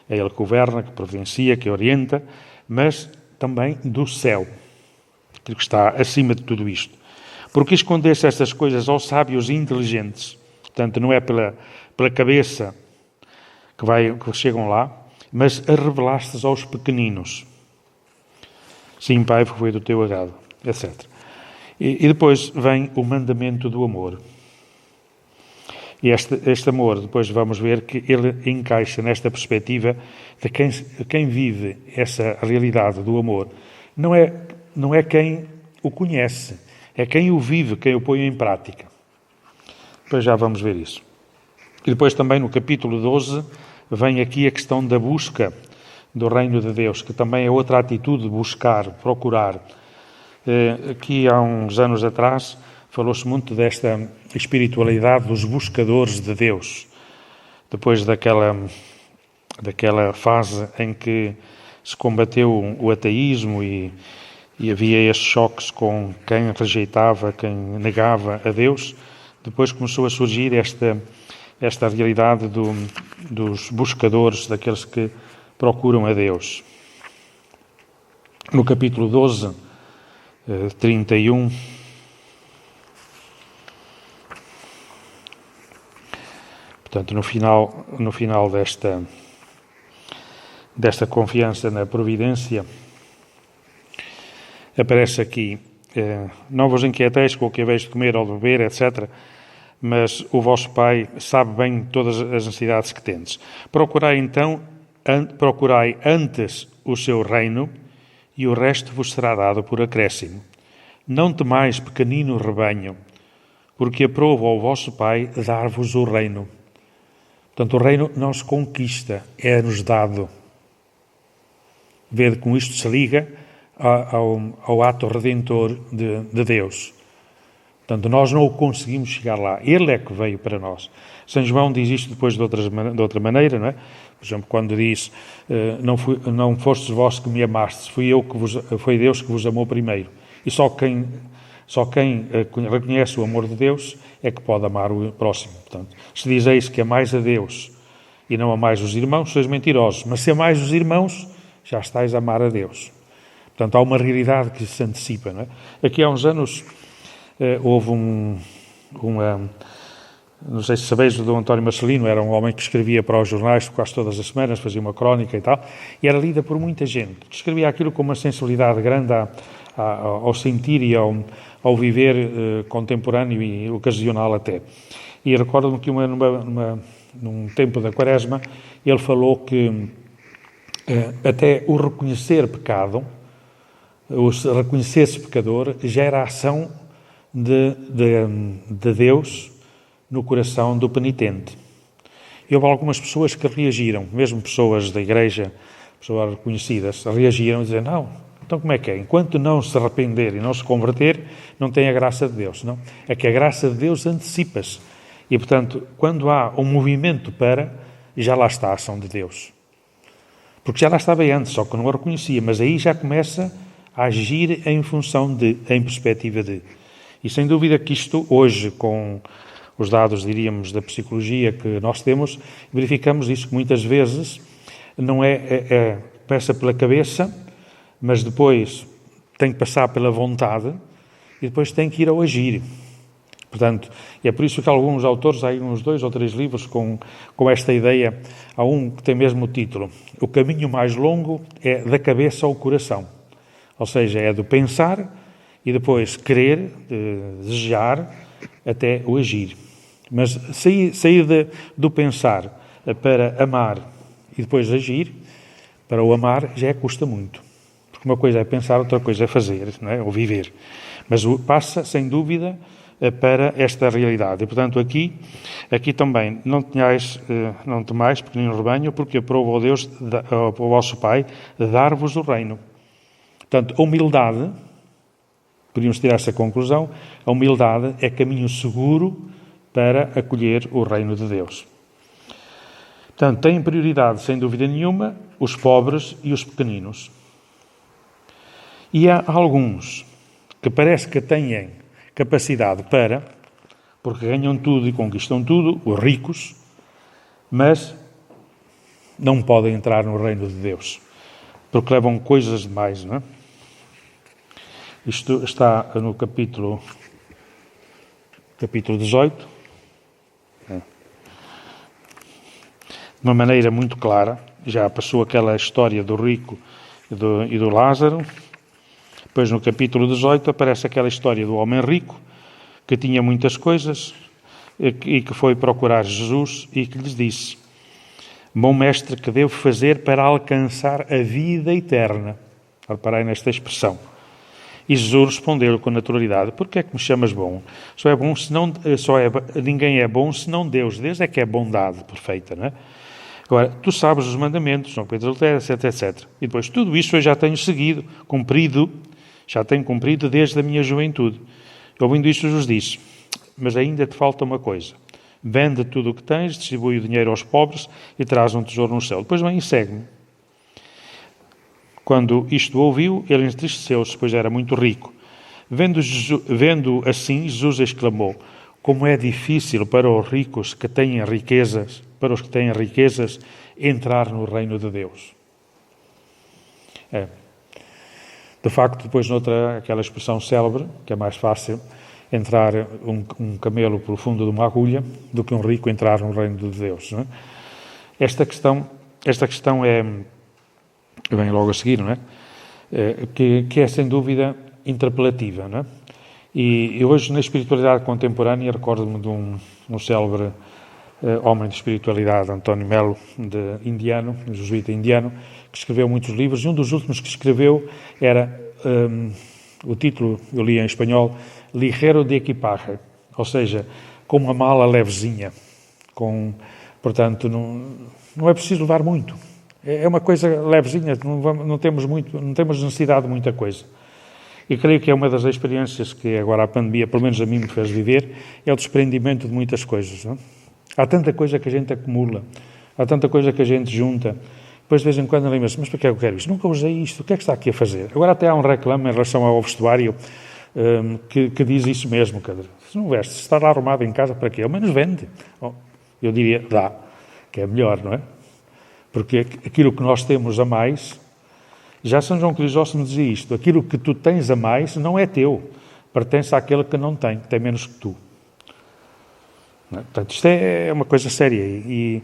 é Ele que governa, que providencia, que orienta, mas também do céu, que está acima de tudo isto. Porque escondeste estas coisas aos sábios e inteligentes, portanto, não é pela cabeça que chegam lá, mas a revelastes aos pequeninos. Sim, Pai, porque foi do teu agrado, etc. E depois vem o mandamento do amor. E este amor, depois vamos ver que ele encaixa nesta perspectiva de quem vive essa realidade do amor. Não é quem o conhece, é quem o vive, quem o põe em prática. Depois já vamos ver isso. E depois também no capítulo 12 vem aqui a questão da busca do reino de Deus, que também é outra atitude de buscar, procurar. Aqui há uns anos atrás falou-se muito desta espiritualidade dos buscadores de Deus. Depois daquela fase em que se combateu o ateísmo e havia estes choques com quem rejeitava, quem negava a Deus, depois começou a surgir esta realidade dos buscadores, daqueles que procuram a Deus. No capítulo 12, 31, portanto, no final desta confiança na providência, aparece aqui: não vos inquieteis com o que haveis de comer ou de beber, etc., mas o vosso Pai sabe bem todas as necessidades que tendes. Procurai antes o seu reino, e o resto vos será dado por acréscimo. Não temais, pequenino rebanho, porque aprova ao vosso Pai dar-vos o reino. Portanto, o reino não se conquista, é-nos dado. Vede como isto se liga ao ato redentor de Deus. Portanto, nós não o conseguimos chegar lá. Ele é que veio para nós. São João diz isto depois de outra maneira, não é? Por exemplo, quando diz, não fostes vós que me amastes, foi Deus que vos amou primeiro. E só quem reconhece o amor de Deus é que pode amar o próximo. Portanto, se dizeis que amais a Deus e não amais os irmãos, sois mentirosos. Mas se amais os irmãos, já estáis a amar a Deus. Portanto, há uma realidade que se antecipa, não é? Aqui há uns anos houve não sei se sabeis, o Dom António Marcelino era um homem que escrevia para os jornais quase todas as semanas, fazia uma crónica e tal, e era lida por muita gente, que escrevia aquilo com uma sensibilidade grande ao sentir e ao viver contemporâneo e ocasional até. E recordo-me que num tempo da Quaresma, ele falou que até o reconhecer pecado, o reconhecer-se pecador, já era a ação de Deus no coração do penitente. E houve algumas pessoas que reagiram, mesmo pessoas da igreja, pessoas reconhecidas, reagiram dizendo, não, então como é que é? Enquanto não se arrepender e não se converter, não tem a graça de Deus. Não? É que a graça de Deus antecipa-se. E, portanto, quando há um movimento já lá está a ação de Deus. Porque já lá estava antes, só que não a reconhecia, mas aí já começa a agir em função em perspectiva de. E sem dúvida que isto, hoje, com os dados, diríamos, da psicologia que nós temos, verificamos isso que muitas vezes não passa pela cabeça, mas depois tem que passar pela vontade e depois tem que ir ao agir. Portanto, é por isso que alguns autores, há aí uns 2 ou 3 livros com esta ideia, há um que tem mesmo o título, O caminho mais longo é da cabeça ao coração. Ou seja, é do pensar e depois querer, desejar, até o agir. Mas sair do pensar para amar e depois agir, para o amar, já custa muito. Porque uma coisa é pensar, outra coisa é fazer, não é? Ou viver. Mas passa, sem dúvida, para esta realidade. E, portanto, aqui também, não temais, pequenino rebanho, porque aprova o Deus, o vosso Pai, dar-vos o reino. Portanto, a humildade, podíamos tirar essa conclusão, a humildade é caminho seguro para acolher o reino de Deus. Portanto, têm prioridade, sem dúvida nenhuma, os pobres e os pequeninos. E há alguns que parece que têm capacidade porque ganham tudo e conquistam tudo, os ricos, mas não podem entrar no reino de Deus, porque levam coisas demais, não é? Isto está no capítulo 18, de uma maneira muito clara. Já passou aquela história do rico e do Lázaro. Depois, no capítulo 18, aparece aquela história do homem rico, que tinha muitas coisas e que foi procurar Jesus e que lhes disse: bom mestre, que devo fazer para alcançar a vida eterna? Reparei nesta expressão. E Jesus respondeu-lhe com naturalidade: por que é que me chamas bom? Ninguém é bom senão Deus. Deus é que é bondade perfeita, não é? Agora, tu sabes os mandamentos, não cometas adultério, etc, etc. E depois, tudo isto eu já tenho cumprido desde a minha juventude. Ouvindo isto, Jesus disse: mas ainda te falta uma coisa. Vende tudo o que tens, distribui o dinheiro aos pobres e traz um tesouro no céu. Depois vem e segue-me. Quando isto ouviu, ele entristeceu-se, pois era muito rico. Vendo assim, Jesus exclamou: como é difícil para os ricos que têm riquezas, entrar no reino de Deus. De facto, depois aquela expressão célebre, que é mais fácil entrar um camelo pelo fundo de uma agulha do que um rico entrar no reino de Deus. Não é? Esta questão vem logo a seguir, não é? Que é sem dúvida interpelativa, não é? E hoje na espiritualidade contemporânea recordo-me de um célebre homem de espiritualidade, António Melo, indiano, um jesuíta indiano, que escreveu muitos livros, e um dos últimos que escreveu era, o título eu li em espanhol, Ligero de equipaje, ou seja, com uma mala levezinha, portanto, não é preciso levar muito. É uma coisa levezinha, não temos necessidade de muita coisa. E creio que é uma das experiências que agora a pandemia, pelo menos a mim, me fez viver, é o desprendimento de muitas coisas. Não? Há tanta coisa que a gente acumula, há tanta coisa que a gente junta. Depois, de vez em quando, lembra-se, mas para que é que eu quero isto? Nunca usei isto, o que é que está aqui a fazer? Agora até há um reclame em relação ao vestuário que diz isso mesmo, quer dizer, se não veste, se está lá arrumado em casa, para quê? Ao menos vende. Eu diria, dá, que é melhor, não é? Porque aquilo que nós temos a mais, já São João Crisóstomo dizia isto, aquilo que tu tens a mais não é teu, pertence àquele que não tem, que tem menos que tu. Não é? Portanto, isto é uma coisa séria e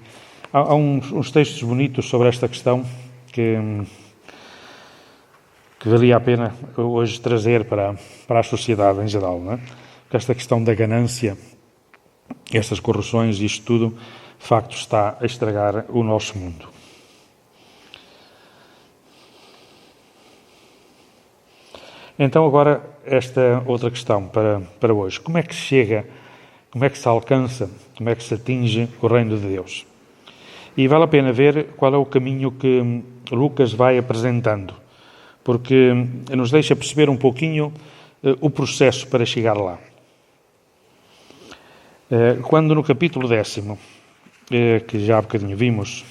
há uns textos bonitos sobre esta questão que valia a pena hoje trazer para a sociedade em geral, não é? Porque esta questão da ganância, estas corrupções, isto tudo, de facto está a estragar o nosso mundo. Então agora esta outra questão para hoje. Como é que se alcança, como é que se atinge o reino de Deus? E vale a pena ver qual é o caminho que Lucas vai apresentando, porque nos deixa perceber um pouquinho o processo para chegar lá. Quando no capítulo 10º, que já há bocadinho vimos,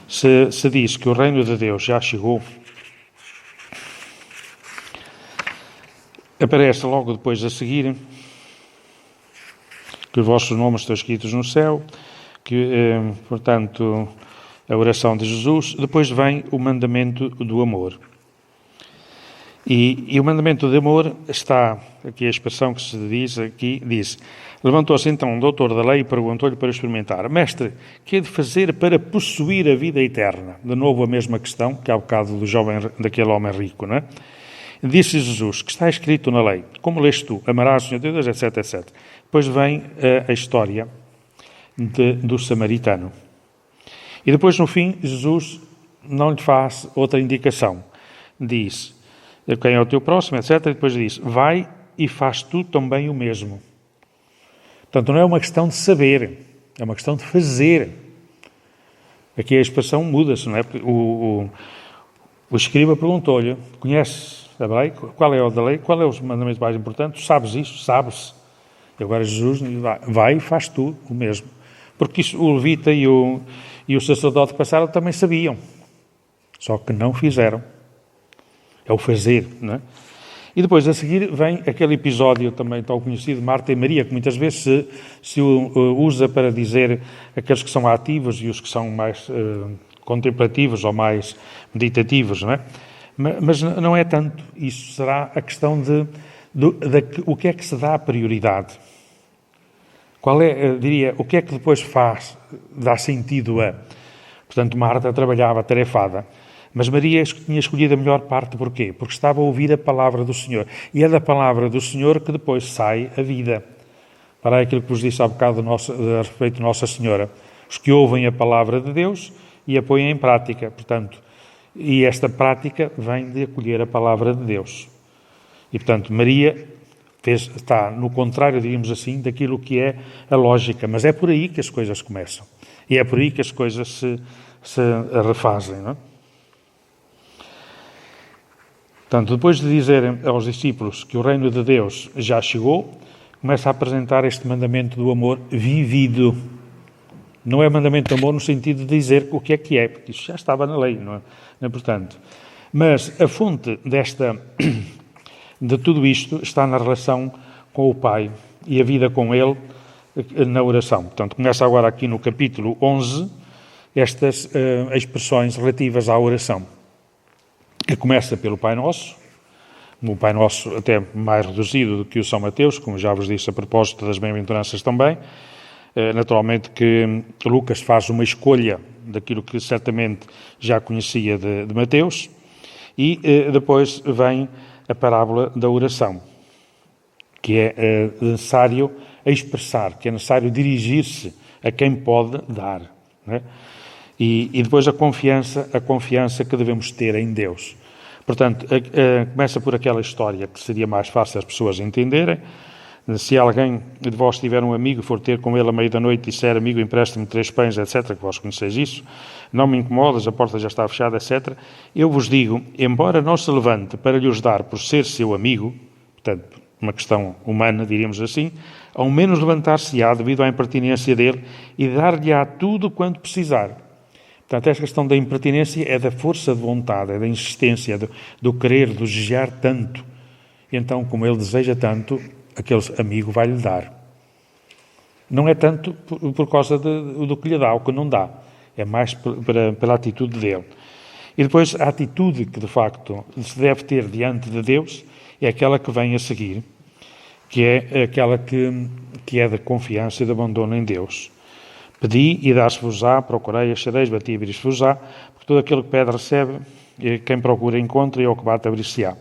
se diz que o reino de Deus já chegou, aparece logo depois a seguir que os vossos nomes estão escritos no céu, que, portanto, a oração de Jesus. Depois vem o mandamento do amor. E o mandamento de amor está, aqui a expressão que se diz aqui, diz: levantou-se então um doutor da lei e perguntou-lhe para experimentar: Mestre, que é de fazer para possuir a vida eterna? De novo a mesma questão que há bocado daquele homem rico, não é? Disse Jesus, que está escrito na lei, como lês tu, amarás o Senhor Deus, etc, etc. Depois vem a história do samaritano. E depois, no fim, Jesus não lhe faz outra indicação. Diz, quem é o teu próximo, etc. E depois diz, vai e faz tu também o mesmo. Portanto, não é uma questão de saber, é uma questão de fazer. Aqui a expressão muda-se, não é? O escriba perguntou-lhe, conheces a lei? Qual é o da lei? Qual é os mandamentos mais importantes? Sabes isso? Sabes. E agora Jesus diz, vai e faz tu o mesmo. Porque isso, o levita e o sacerdote que passaram também sabiam. Só que não fizeram. É o fazer, não é? E depois, a seguir, vem aquele episódio também tão conhecido de Marta e Maria, que muitas vezes se usa para dizer aqueles que são ativos e os que são mais contemplativos ou mais meditativos, não é? Mas não é tanto. Isso será a questão de o que é que se dá a prioridade. Qual é, diria, o que é que depois dá sentido a... Portanto, Marta trabalhava tarefada, mas Maria tinha escolhido a melhor parte. Porquê? Porque estava a ouvir a palavra do Senhor. E é da palavra do Senhor que depois sai a vida. Para aquilo que vos disse há bocado a respeito de Nossa Senhora. Os que ouvem a palavra de Deus e a põem em prática. Portanto, e esta prática vem de acolher a palavra de Deus. E, portanto, Maria está no contrário, diríamos assim, daquilo que é a lógica. Mas é por aí que as coisas começam. E é por aí que as coisas se refazem, não é? Portanto, depois de dizer aos discípulos que o reino de Deus já chegou, começa a apresentar este mandamento do amor vivido. Não é mandamento de amor no sentido de dizer o que é, porque isso já estava na lei, não é portanto. Mas a fonte de tudo isto está na relação com o Pai e a vida com Ele na oração. Portanto, começa agora aqui no capítulo 11 estas expressões relativas à oração. Que começa pelo Pai Nosso, o Pai Nosso até mais reduzido do que o São Mateus, como já vos disse a propósito das bem-aventuranças também. Naturalmente que Lucas faz uma escolha daquilo que certamente já conhecia de Mateus, e depois vem a parábola da oração, que é necessário expressar, que é necessário dirigir-se a quem pode dar, não é? E depois a confiança que devemos ter em Deus. Portanto, começa por aquela história que seria mais fácil as pessoas entenderem. Se alguém de vós tiver um amigo e for ter com ele à meia da noite e disser, amigo, empresta-me 3 pães, etc., que vós conheceis isso, não me incomodas, a porta já está fechada, etc., eu vos digo, embora não se levante para lhe os dar por ser seu amigo, portanto, uma questão humana, diríamos assim, ao menos levantar-se-á devido à impertinência dele e dar-lhe-á tudo quanto precisar. Portanto, esta questão da impertinência é da força de vontade, é da insistência, do querer, do desejar tanto. E então, como ele deseja tanto, aquele amigo vai-lhe dar. Não é tanto por causa do que lhe dá, ou que não dá. É mais pela atitude dele. E depois, a atitude que, de facto, se deve ter diante de Deus é aquela que vem a seguir, que é aquela que é da confiança e de abandono em Deus. Pedi e dá-se-vos-á, procurei, achareis, bati e abrir-se-vos-á, porque todo aquele que pede recebe, e quem procura encontra, e ao que bate abrir-se-á.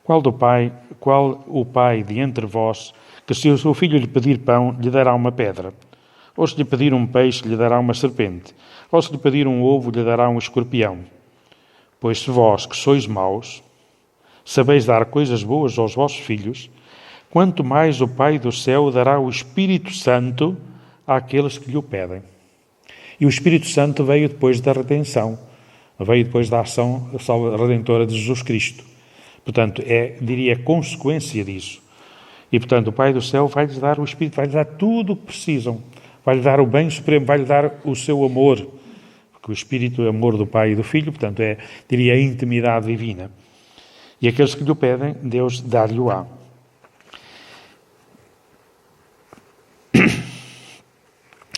Qual o pai de entre vós, que se o seu filho lhe pedir pão, lhe dará uma pedra? Ou se lhe pedir um peixe, lhe dará uma serpente? Ou se lhe pedir um ovo, lhe dará um escorpião? Pois se vós, que sois maus, sabeis dar coisas boas aos vossos filhos, quanto mais o Pai do céu dará o Espírito Santo àqueles que lhe o pedem. E o Espírito Santo veio depois da redenção, veio depois da ação redentora de Jesus Cristo. Portanto, diria, consequência disso. E, portanto, o Pai do céu vai-lhes dar o Espírito, vai-lhes dar tudo o que precisam, vai-lhes dar o bem supremo, vai-lhes dar o seu amor, porque o Espírito é amor do Pai e do Filho, portanto, diria, a intimidade divina. E aqueles que lhe o pedem, Deus dá-lhe-o-á.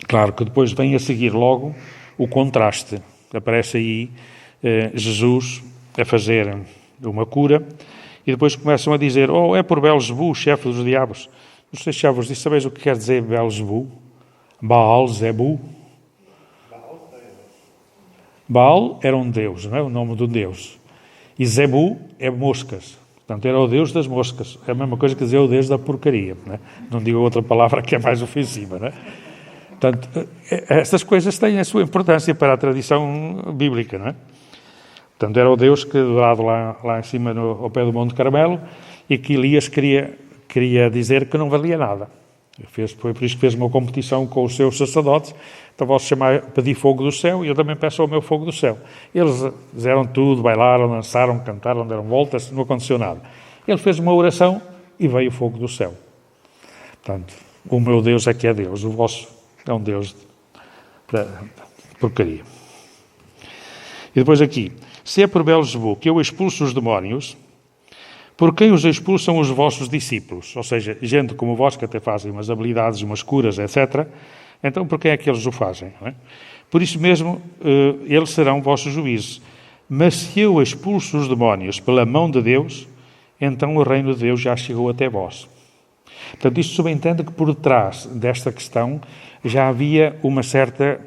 Claro que depois vem a seguir logo o contraste. Aparece aí Jesus a fazer uma cura e depois começam a dizer, é por Belzebu, chefe dos diabos. Não sei se já vos disse, sabeis o que quer dizer Belzebu? Baal-zebu. Baal era um deus, não é? O nome de um deus. E Zebu é moscas. Portanto, era o deus das moscas. É a mesma coisa que dizer o deus da porcaria. Não é? Não digo outra palavra que é mais ofensiva, não é? Portanto, estas coisas têm a sua importância para a tradição bíblica, não é? Portanto, era o Deus que, adorado lá em cima, ao pé do Monte Carmelo, e que Elias queria dizer que não valia nada. Foi por isso que fez uma competição com os seus sacerdotes. Então, posso pedir fogo do céu, e eu também peço ao meu fogo do céu. Eles fizeram tudo, bailaram, dançaram, cantaram, deram voltas, não aconteceu nada. Ele fez uma oração e veio o fogo do céu. Portanto, o meu Deus é que é Deus, o vosso é um Deus de porcaria. E depois aqui, se é por Belzebu que eu expulso os demónios, por quem os expulsam os vossos discípulos? Ou seja, gente como vós que até fazem umas habilidades, umas curas, etc. Então, por quem é que eles o fazem? Não é? Por isso mesmo, eles serão vossos juízes. Mas se eu expulso os demónios pela mão de Deus, então o reino de Deus já chegou até vós. Portanto, isto subentende que por detrás desta questão já havia uma certa,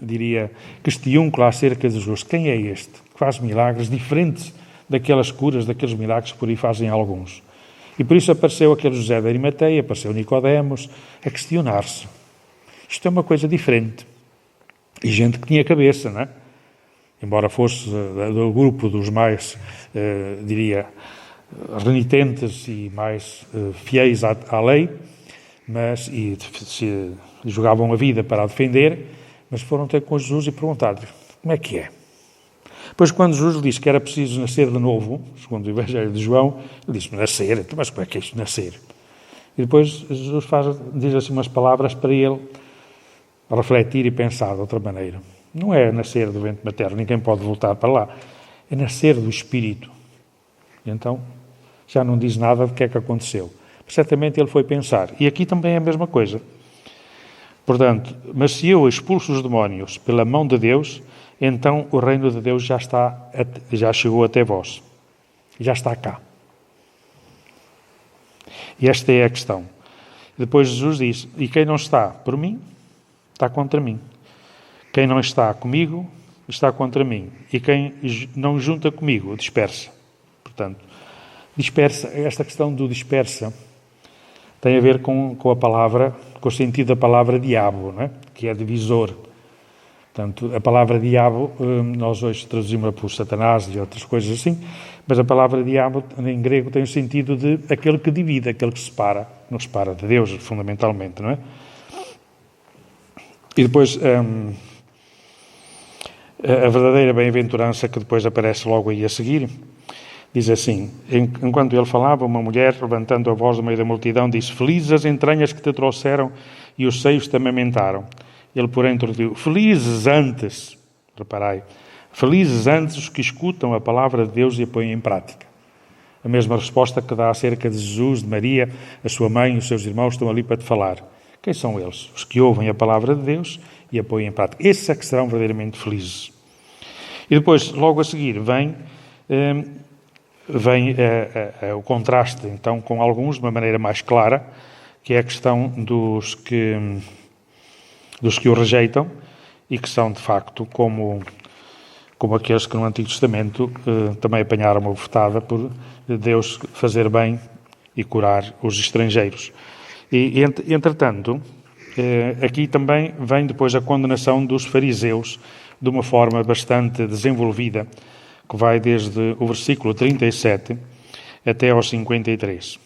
diria, questiúnculo acerca de Jesus. Quem é este que faz milagres diferentes daquelas curas, daqueles milagres que por aí fazem alguns? E por isso apareceu aquele José de Arimateia, apareceu Nicodemos, a questionar-se. Isto é uma coisa diferente. E gente que tinha cabeça, não é? Embora fosse do grupo dos mais, diria, renitentes e mais fiéis à lei, e se jogavam a vida para a defender, mas foram ter com Jesus e perguntar-lhe, como é que é? Depois, quando Jesus lhe disse que era preciso nascer de novo, segundo o Evangelho de João, ele disse, nascer? Mas como é que é isto, nascer? E depois Jesus diz assim umas palavras para ele, refletir e pensar de outra maneira. Não é nascer do ventre materno, ninguém pode voltar para lá. É nascer do Espírito. E então, já não diz nada do que é que aconteceu. Certamente ele foi pensar. E aqui também é a mesma coisa. Portanto, mas se eu expulso os demónios pela mão de Deus, então o reino de Deus já chegou até vós. Já está cá. E esta é a questão. Depois Jesus diz, e quem não está por mim, está contra mim. Quem não está comigo, está contra mim. E quem não junta comigo, dispersa. Portanto, dispersa, esta questão do dispersa tem a ver com a palavra, com o sentido da palavra diabo, não é? Que é divisor. Portanto, a palavra diabo, nós hoje traduzimos por Satanás e outras coisas assim, mas a palavra diabo, em grego, tem o sentido de aquele que divide, aquele que separa, nos separa de Deus, fundamentalmente, não é? E depois, a verdadeira bem-aventurança, que depois aparece logo aí a seguir, diz assim, enquanto ele falava, uma mulher, levantando a voz no meio da multidão, disse, felizes as entranhas que te trouxeram e os seios te amamentaram. Ele, porém, introduziu, felizes antes, reparai, felizes antes os que escutam a palavra de Deus e a põem em prática. A mesma resposta que dá acerca de Jesus, de Maria, a sua mãe e os seus irmãos estão ali para te falar. Quem são eles? Os que ouvem a palavra de Deus e a põem em prática. Esses é que serão verdadeiramente felizes. E depois, logo a seguir, vem o contraste, então, com alguns, de uma maneira mais clara, que é a questão dos que o rejeitam e que são, de facto, como aqueles que no Antigo Testamento também apanharam uma bofetada por Deus fazer bem e curar os estrangeiros. E entretanto, aqui também vem depois a condenação dos fariseus de uma forma bastante desenvolvida, que vai desde o versículo 37 até aos 53.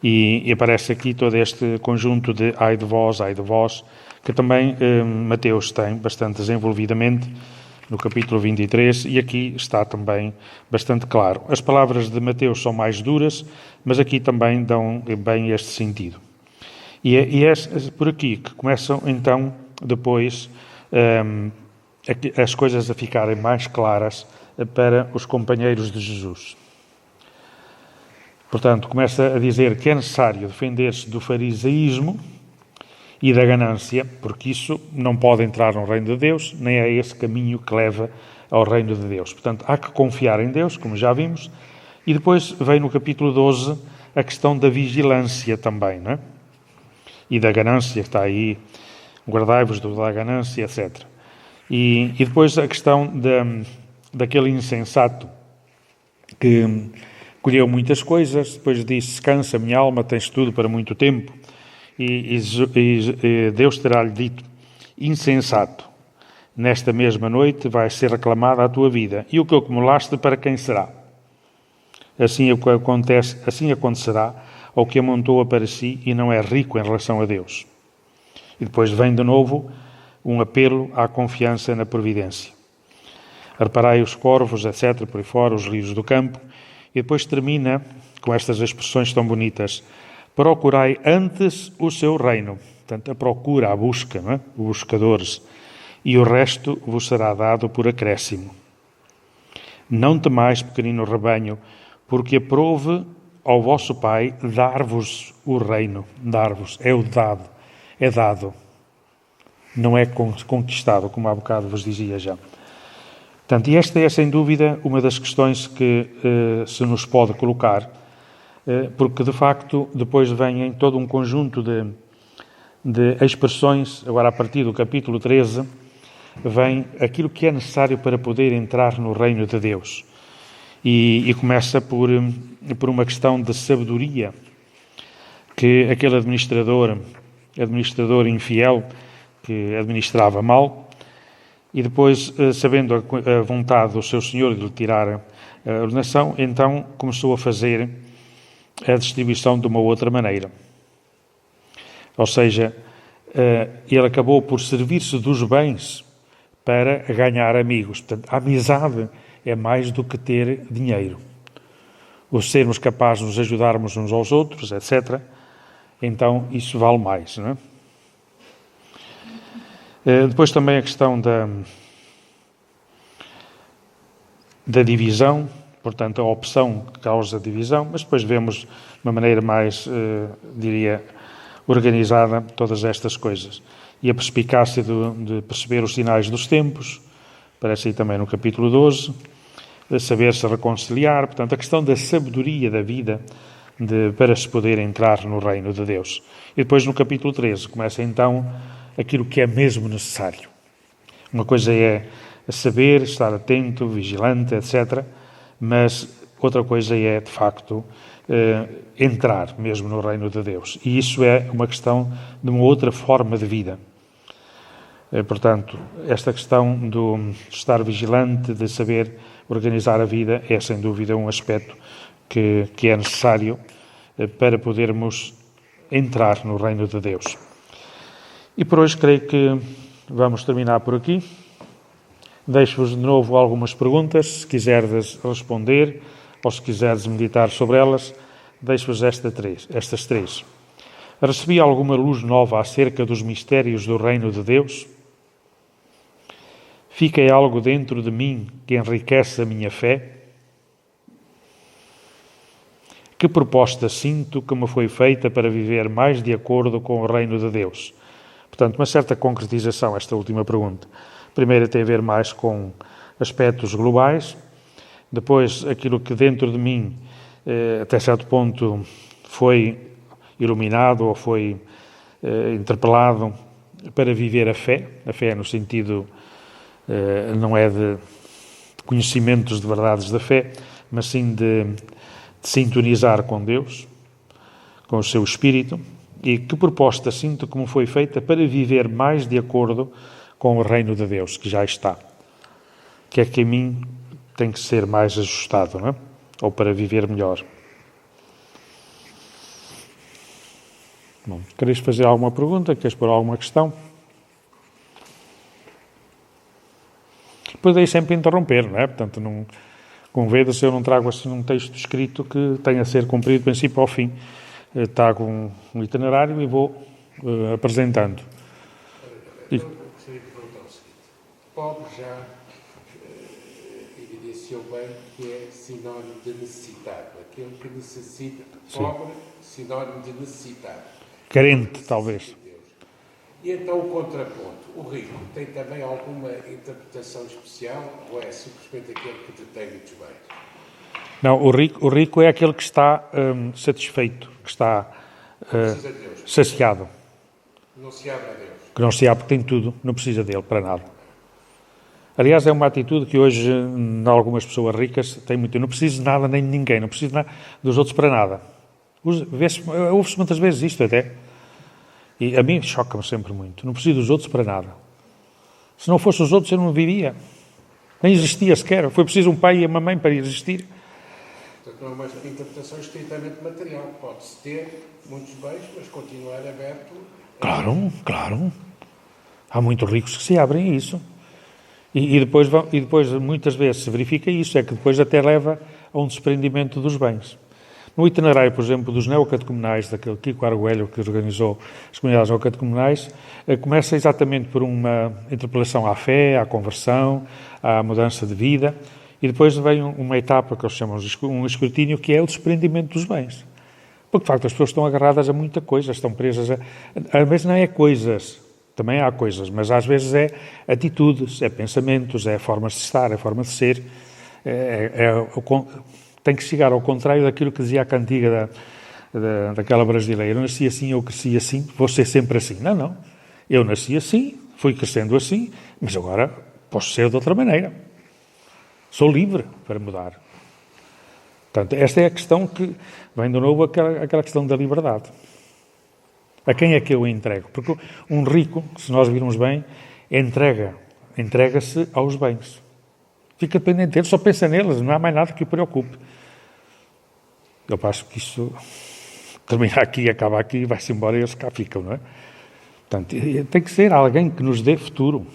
E aparece aqui todo este conjunto de ai de vós, que também Mateus tem bastante desenvolvidamente no capítulo 23, e aqui está também bastante claro. As palavras de Mateus são mais duras, mas aqui também dão bem este sentido. E é por aqui que começam então depois as coisas a ficarem mais claras para os companheiros de Jesus. Portanto, começa a dizer que é necessário defender-se do farisaísmo e da ganância, porque isso não pode entrar no reino de Deus, nem é esse caminho que leva ao reino de Deus. Portanto, há que confiar em Deus, como já vimos, e depois vem no capítulo 12 a questão da vigilância também, não é? E da ganância, que está aí, guardai-vos da ganância, etc. E depois a questão daquele insensato que colheu muitas coisas, depois disse, cansa minha alma, tens tudo para muito tempo, e Deus terá-lhe dito, insensato, nesta mesma noite vai ser reclamada a tua vida, e o que acumulaste para quem será? Assim acontecerá ao que amontoa para si e não é rico em relação a Deus. E depois vem de novo um apelo à confiança na providência. Reparai os corvos, etc., por aí fora, os lírios do campo, e depois termina com estas expressões tão bonitas. Procurai antes o seu reino. Portanto, a procura, a busca, não é? Os buscadores. E o resto vos será dado por acréscimo. Não temais, pequenino rebanho, porque aprove ao vosso Pai dar-vos o reino. Dar-vos, é o dado, é dado. Não é conquistado, como há bocado vos dizia já. Portanto, e esta é, sem dúvida, uma das questões que se nos pode colocar, porque, de facto, depois vem todo um conjunto de expressões, agora a partir do capítulo 13, vem aquilo que é necessário para poder entrar no reino de Deus. E começa por uma questão de sabedoria, que aquele administrador infiel, que administrava mal, e depois, sabendo a vontade do seu senhor de lhe tirar a ordenação, então começou a fazer a distribuição de uma outra maneira. Ou seja, ele acabou por servir-se dos bens para ganhar amigos. Portanto, a amizade é mais do que ter dinheiro. O sermos capazes de nos ajudarmos uns aos outros, etc., então isso vale mais, não é? Depois também a questão da divisão, portanto, a opção que causa divisão, mas depois vemos de uma maneira mais, diria, organizada todas estas coisas. E a perspicácia de perceber os sinais dos tempos, aparece aí também no capítulo 12, de saber-se reconciliar, portanto, a questão da sabedoria da vida para se poder entrar no reino de Deus. E depois no capítulo 13 começa então aquilo que é mesmo necessário. Uma coisa é saber, estar atento, vigilante, etc., mas outra coisa é, de facto, entrar mesmo no reino de Deus. E isso é uma questão de uma outra forma de vida. Portanto, esta questão de estar vigilante, de saber organizar a vida, é sem dúvida um aspecto que é necessário para podermos entrar no reino de Deus. E por hoje creio que vamos terminar por aqui. Deixo-vos de novo algumas perguntas, se quiserdes responder ou se quiserdes meditar sobre elas, deixo-vos estas três. Recebi alguma luz nova acerca dos mistérios do reino de Deus? Fica algo dentro de mim que enriquece a minha fé? Que proposta sinto que me foi feita para viver mais de acordo com o reino de Deus? Portanto, uma certa concretização, esta última pergunta. Primeiro tem a ver mais com aspectos globais, depois aquilo que dentro de mim, até certo ponto, foi iluminado ou foi interpelado para viver a fé no sentido, não é de conhecimentos de verdades da fé, mas sim de sintonizar com Deus, com o seu Espírito, e que proposta sinto como foi feita para viver mais de acordo com o reino de Deus, que já está. Que é que em mim tem que ser mais ajustado, não é? Ou para viver melhor. Bom, queres fazer alguma pergunta? Queres pôr alguma questão? Podei sempre interromper, não é? Portanto, com vedas eu não trago assim um texto escrito que tenha a ser cumprido do princípio ao fim. Trago um itinerário e vou apresentando. Gostaria de perguntar o seguinte. Pobre já evidenciou bem que é sinónimo de necessitado. Aquele que necessita. Pobre, sinónimo de necessitado. Carente, talvez. E então o contraponto. O rico tem também alguma interpretação especial ou é simplesmente aquele que detém muitos bens? Não, o rico é aquele que está satisfeito, que está saciado. Não se abre a Deus. Que não se abre, porque tem tudo, não precisa dele para nada. Aliás, é uma atitude que hoje, em algumas pessoas ricas, tem muito. Eu não preciso de nada nem de ninguém, não preciso nada dos outros para nada. Ouve-se muitas vezes isto até. E a mim choca-me sempre muito. Não preciso dos outros para nada. Se não fosse os outros, eu não vivia. Nem existia sequer. Foi preciso um pai e uma mãe para existir. Portanto, não é uma interpretação estritamente material. Pode-se ter muitos bens, mas continuar aberto. Claro. Há muitos ricos que se abrem a isso. E depois, muitas vezes, se verifica isso. É que depois até leva a um desprendimento dos bens. No itinerário, por exemplo, dos neocatecumenais, daquele Kiko Arguelho que organizou as comunidades neocatecumenais, começa exatamente por uma interpelação à fé, à conversão, à mudança de vida, e depois vem uma etapa que eles chamam de um escrutínio, que é o desprendimento dos bens. Porque, de facto, as pessoas estão agarradas a muita coisa, estão presas às vezes não é coisas, também há coisas, mas às vezes é atitudes, é pensamentos, é formas de estar, é forma de ser, tem que chegar ao contrário daquilo que dizia a cantiga daquela brasileira. Eu nasci assim, eu cresci assim, vou ser sempre assim. Não. Eu nasci assim, fui crescendo assim, mas agora posso ser de outra maneira. Sou livre para mudar. Portanto, esta é a questão que vem de novo aquela questão da liberdade. A quem é que eu entrego? Porque um rico, se nós virmos bem, entrega-se aos bens. Fica dependente deles, só pensa neles, não há mais nada que o preocupe. Eu acho que isso termina aqui, acaba aqui, vai-se embora e eles cá ficam, não é? Portanto, tem que ser alguém que nos dê futuro.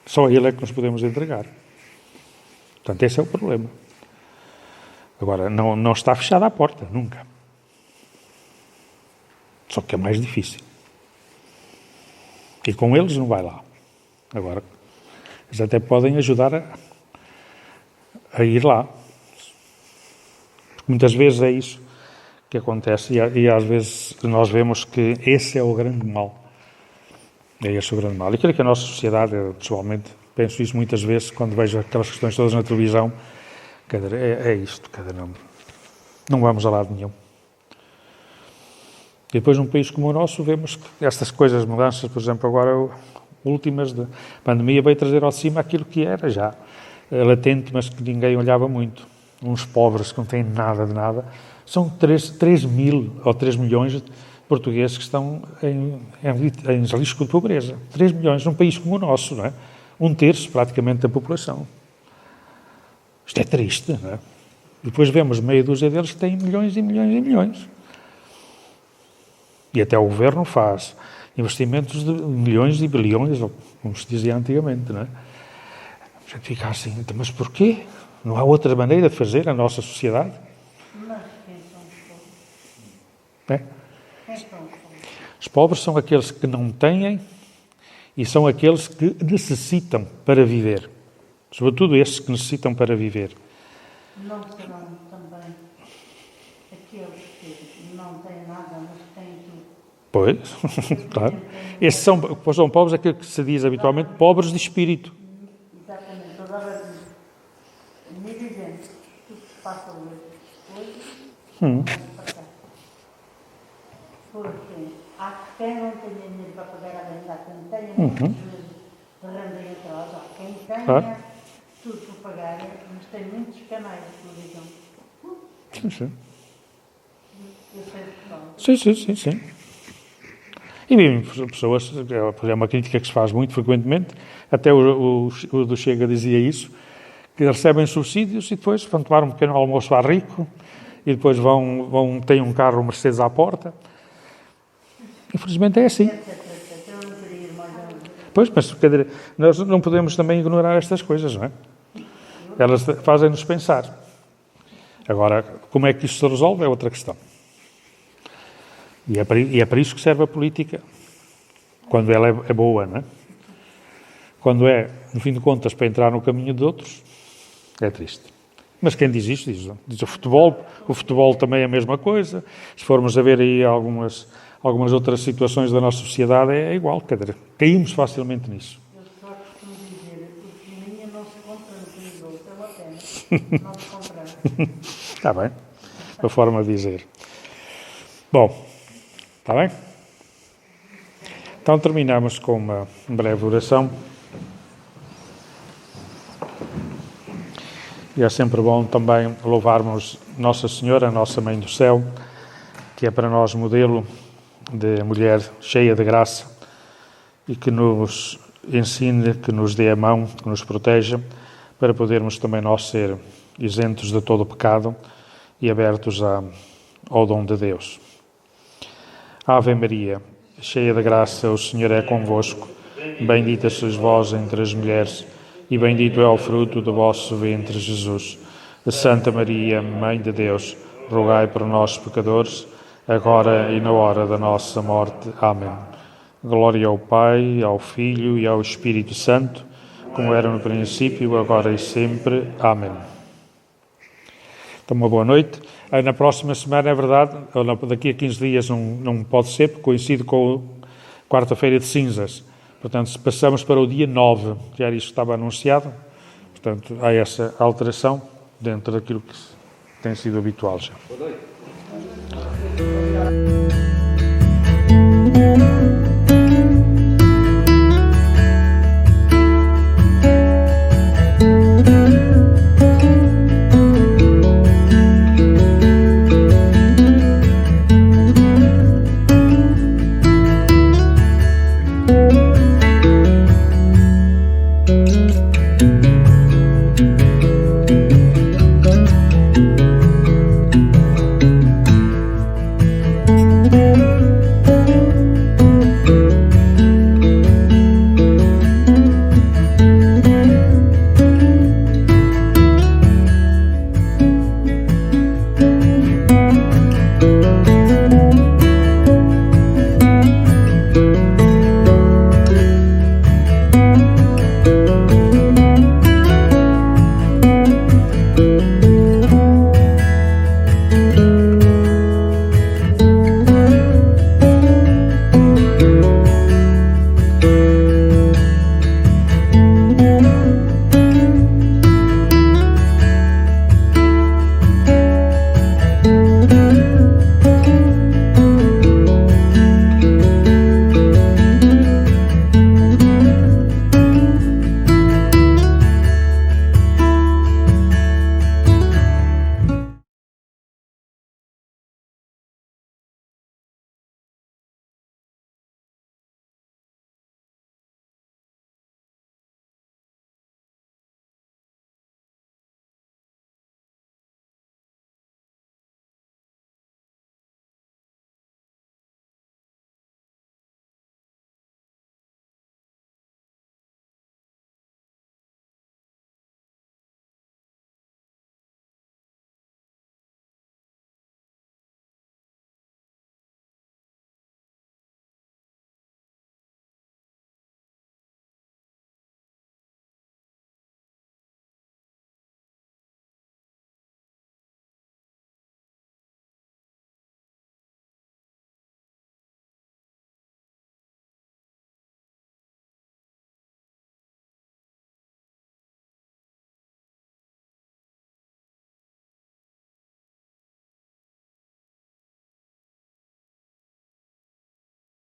Só ele é que nos podemos entregar. Portanto, esse é o problema. Agora, não está fechada a porta, nunca. Só que é mais difícil. E com eles não vai lá. Agora, eles até podem ajudar a ir lá. Porque muitas vezes é isso que acontece e às vezes nós vemos que esse é o grande mal. É esse o grande mal. E creio que a nossa sociedade, eu, pessoalmente, penso isso muitas vezes quando vejo aquelas questões todas na televisão. É isto, não vamos a lado nenhum. E depois, num país como o nosso, vemos que estas coisas, mudanças, por exemplo, agora últimas da pandemia, veio trazer ao de cima aquilo que era já latente, mas que ninguém olhava muito. Uns pobres que não têm nada de nada. São 3 mil ou 3 milhões de portugueses que estão em risco de pobreza. 3 milhões num país como o nosso, não é? 1/3 praticamente da população. Isto é triste, não é? Depois vemos meia dúzia deles que têm milhões e milhões e milhões. E até o governo faz investimentos de milhões e bilhões, como se dizia antigamente, não é? A gente fica assim, mas porquê? Não há outra maneira de fazer a nossa sociedade? Mas quem são os pobres? É? Quem são os pobres? Os pobres são aqueles que não têm e são aqueles que necessitam para viver. Sobretudo esses que necessitam para viver. Não serão também aqueles que não têm nada, mas têm tudo. Pois, claro. Esses são pobres, aquilo que se diz habitualmente, pobres de espírito. Exatamente. Eu dava me dizendo que tudo se passa hoje, vamos para cá. Porque há quem não tenha dinheiro para pagar a renda, há quem tenha muitas vezes de renda em atraso, há quem tenha tudo para pagar, mas tem muitos canais de televisão. Sim. Eu sei o que falo. Sim. E vêm pessoas, é uma crítica que se faz muito frequentemente, até o do Chega dizia isso, que recebem subsídios e depois vão tomar um pequeno almoço à rico e depois têm um carro Mercedes à porta. Infelizmente é assim. Pois, mas nós não podemos também ignorar estas coisas, não é? Elas fazem-nos pensar. Agora, como é que isto se resolve é outra questão. E é para isso que serve a política, quando ela é boa, não é? Quando é, no fim de contas, para entrar no caminho de outros, é triste. Mas quem diz isto, diz o futebol também é a mesma coisa. Se formos a ver aí algumas outras situações da nossa sociedade, é igual, caímos facilmente nisso. Eu só costumo dizer, o pequenininho não se compra no país do outro, é uma pena. Não se compra. Está bem, a forma de dizer. Bom, está bem? Então terminamos com uma breve oração. E é sempre bom também louvarmos Nossa Senhora, a nossa Mãe do Céu, que é para nós modelo de mulher cheia de graça e que nos ensine, que nos dê a mão, que nos proteja, para podermos também nós ser isentos de todo o pecado e abertos ao dom de Deus. Ave Maria, cheia de graça, o Senhor é convosco. Bendita sois vós entre as mulheres, e bendito é o fruto do vosso ventre, Jesus. Santa Maria, Mãe de Deus, rogai por nós, pecadores, agora e na hora da nossa morte. Amém. Glória ao Pai, ao Filho e ao Espírito Santo, como era no princípio, agora e sempre. Amém. Então, uma boa noite. Na próxima semana, é verdade, daqui a 15 dias não pode ser, porque coincide com a quarta-feira de cinzas. Portanto, passamos para o dia 9, que era isto que estava anunciado. Portanto, há essa alteração dentro daquilo que tem sido habitual já. Boa noite.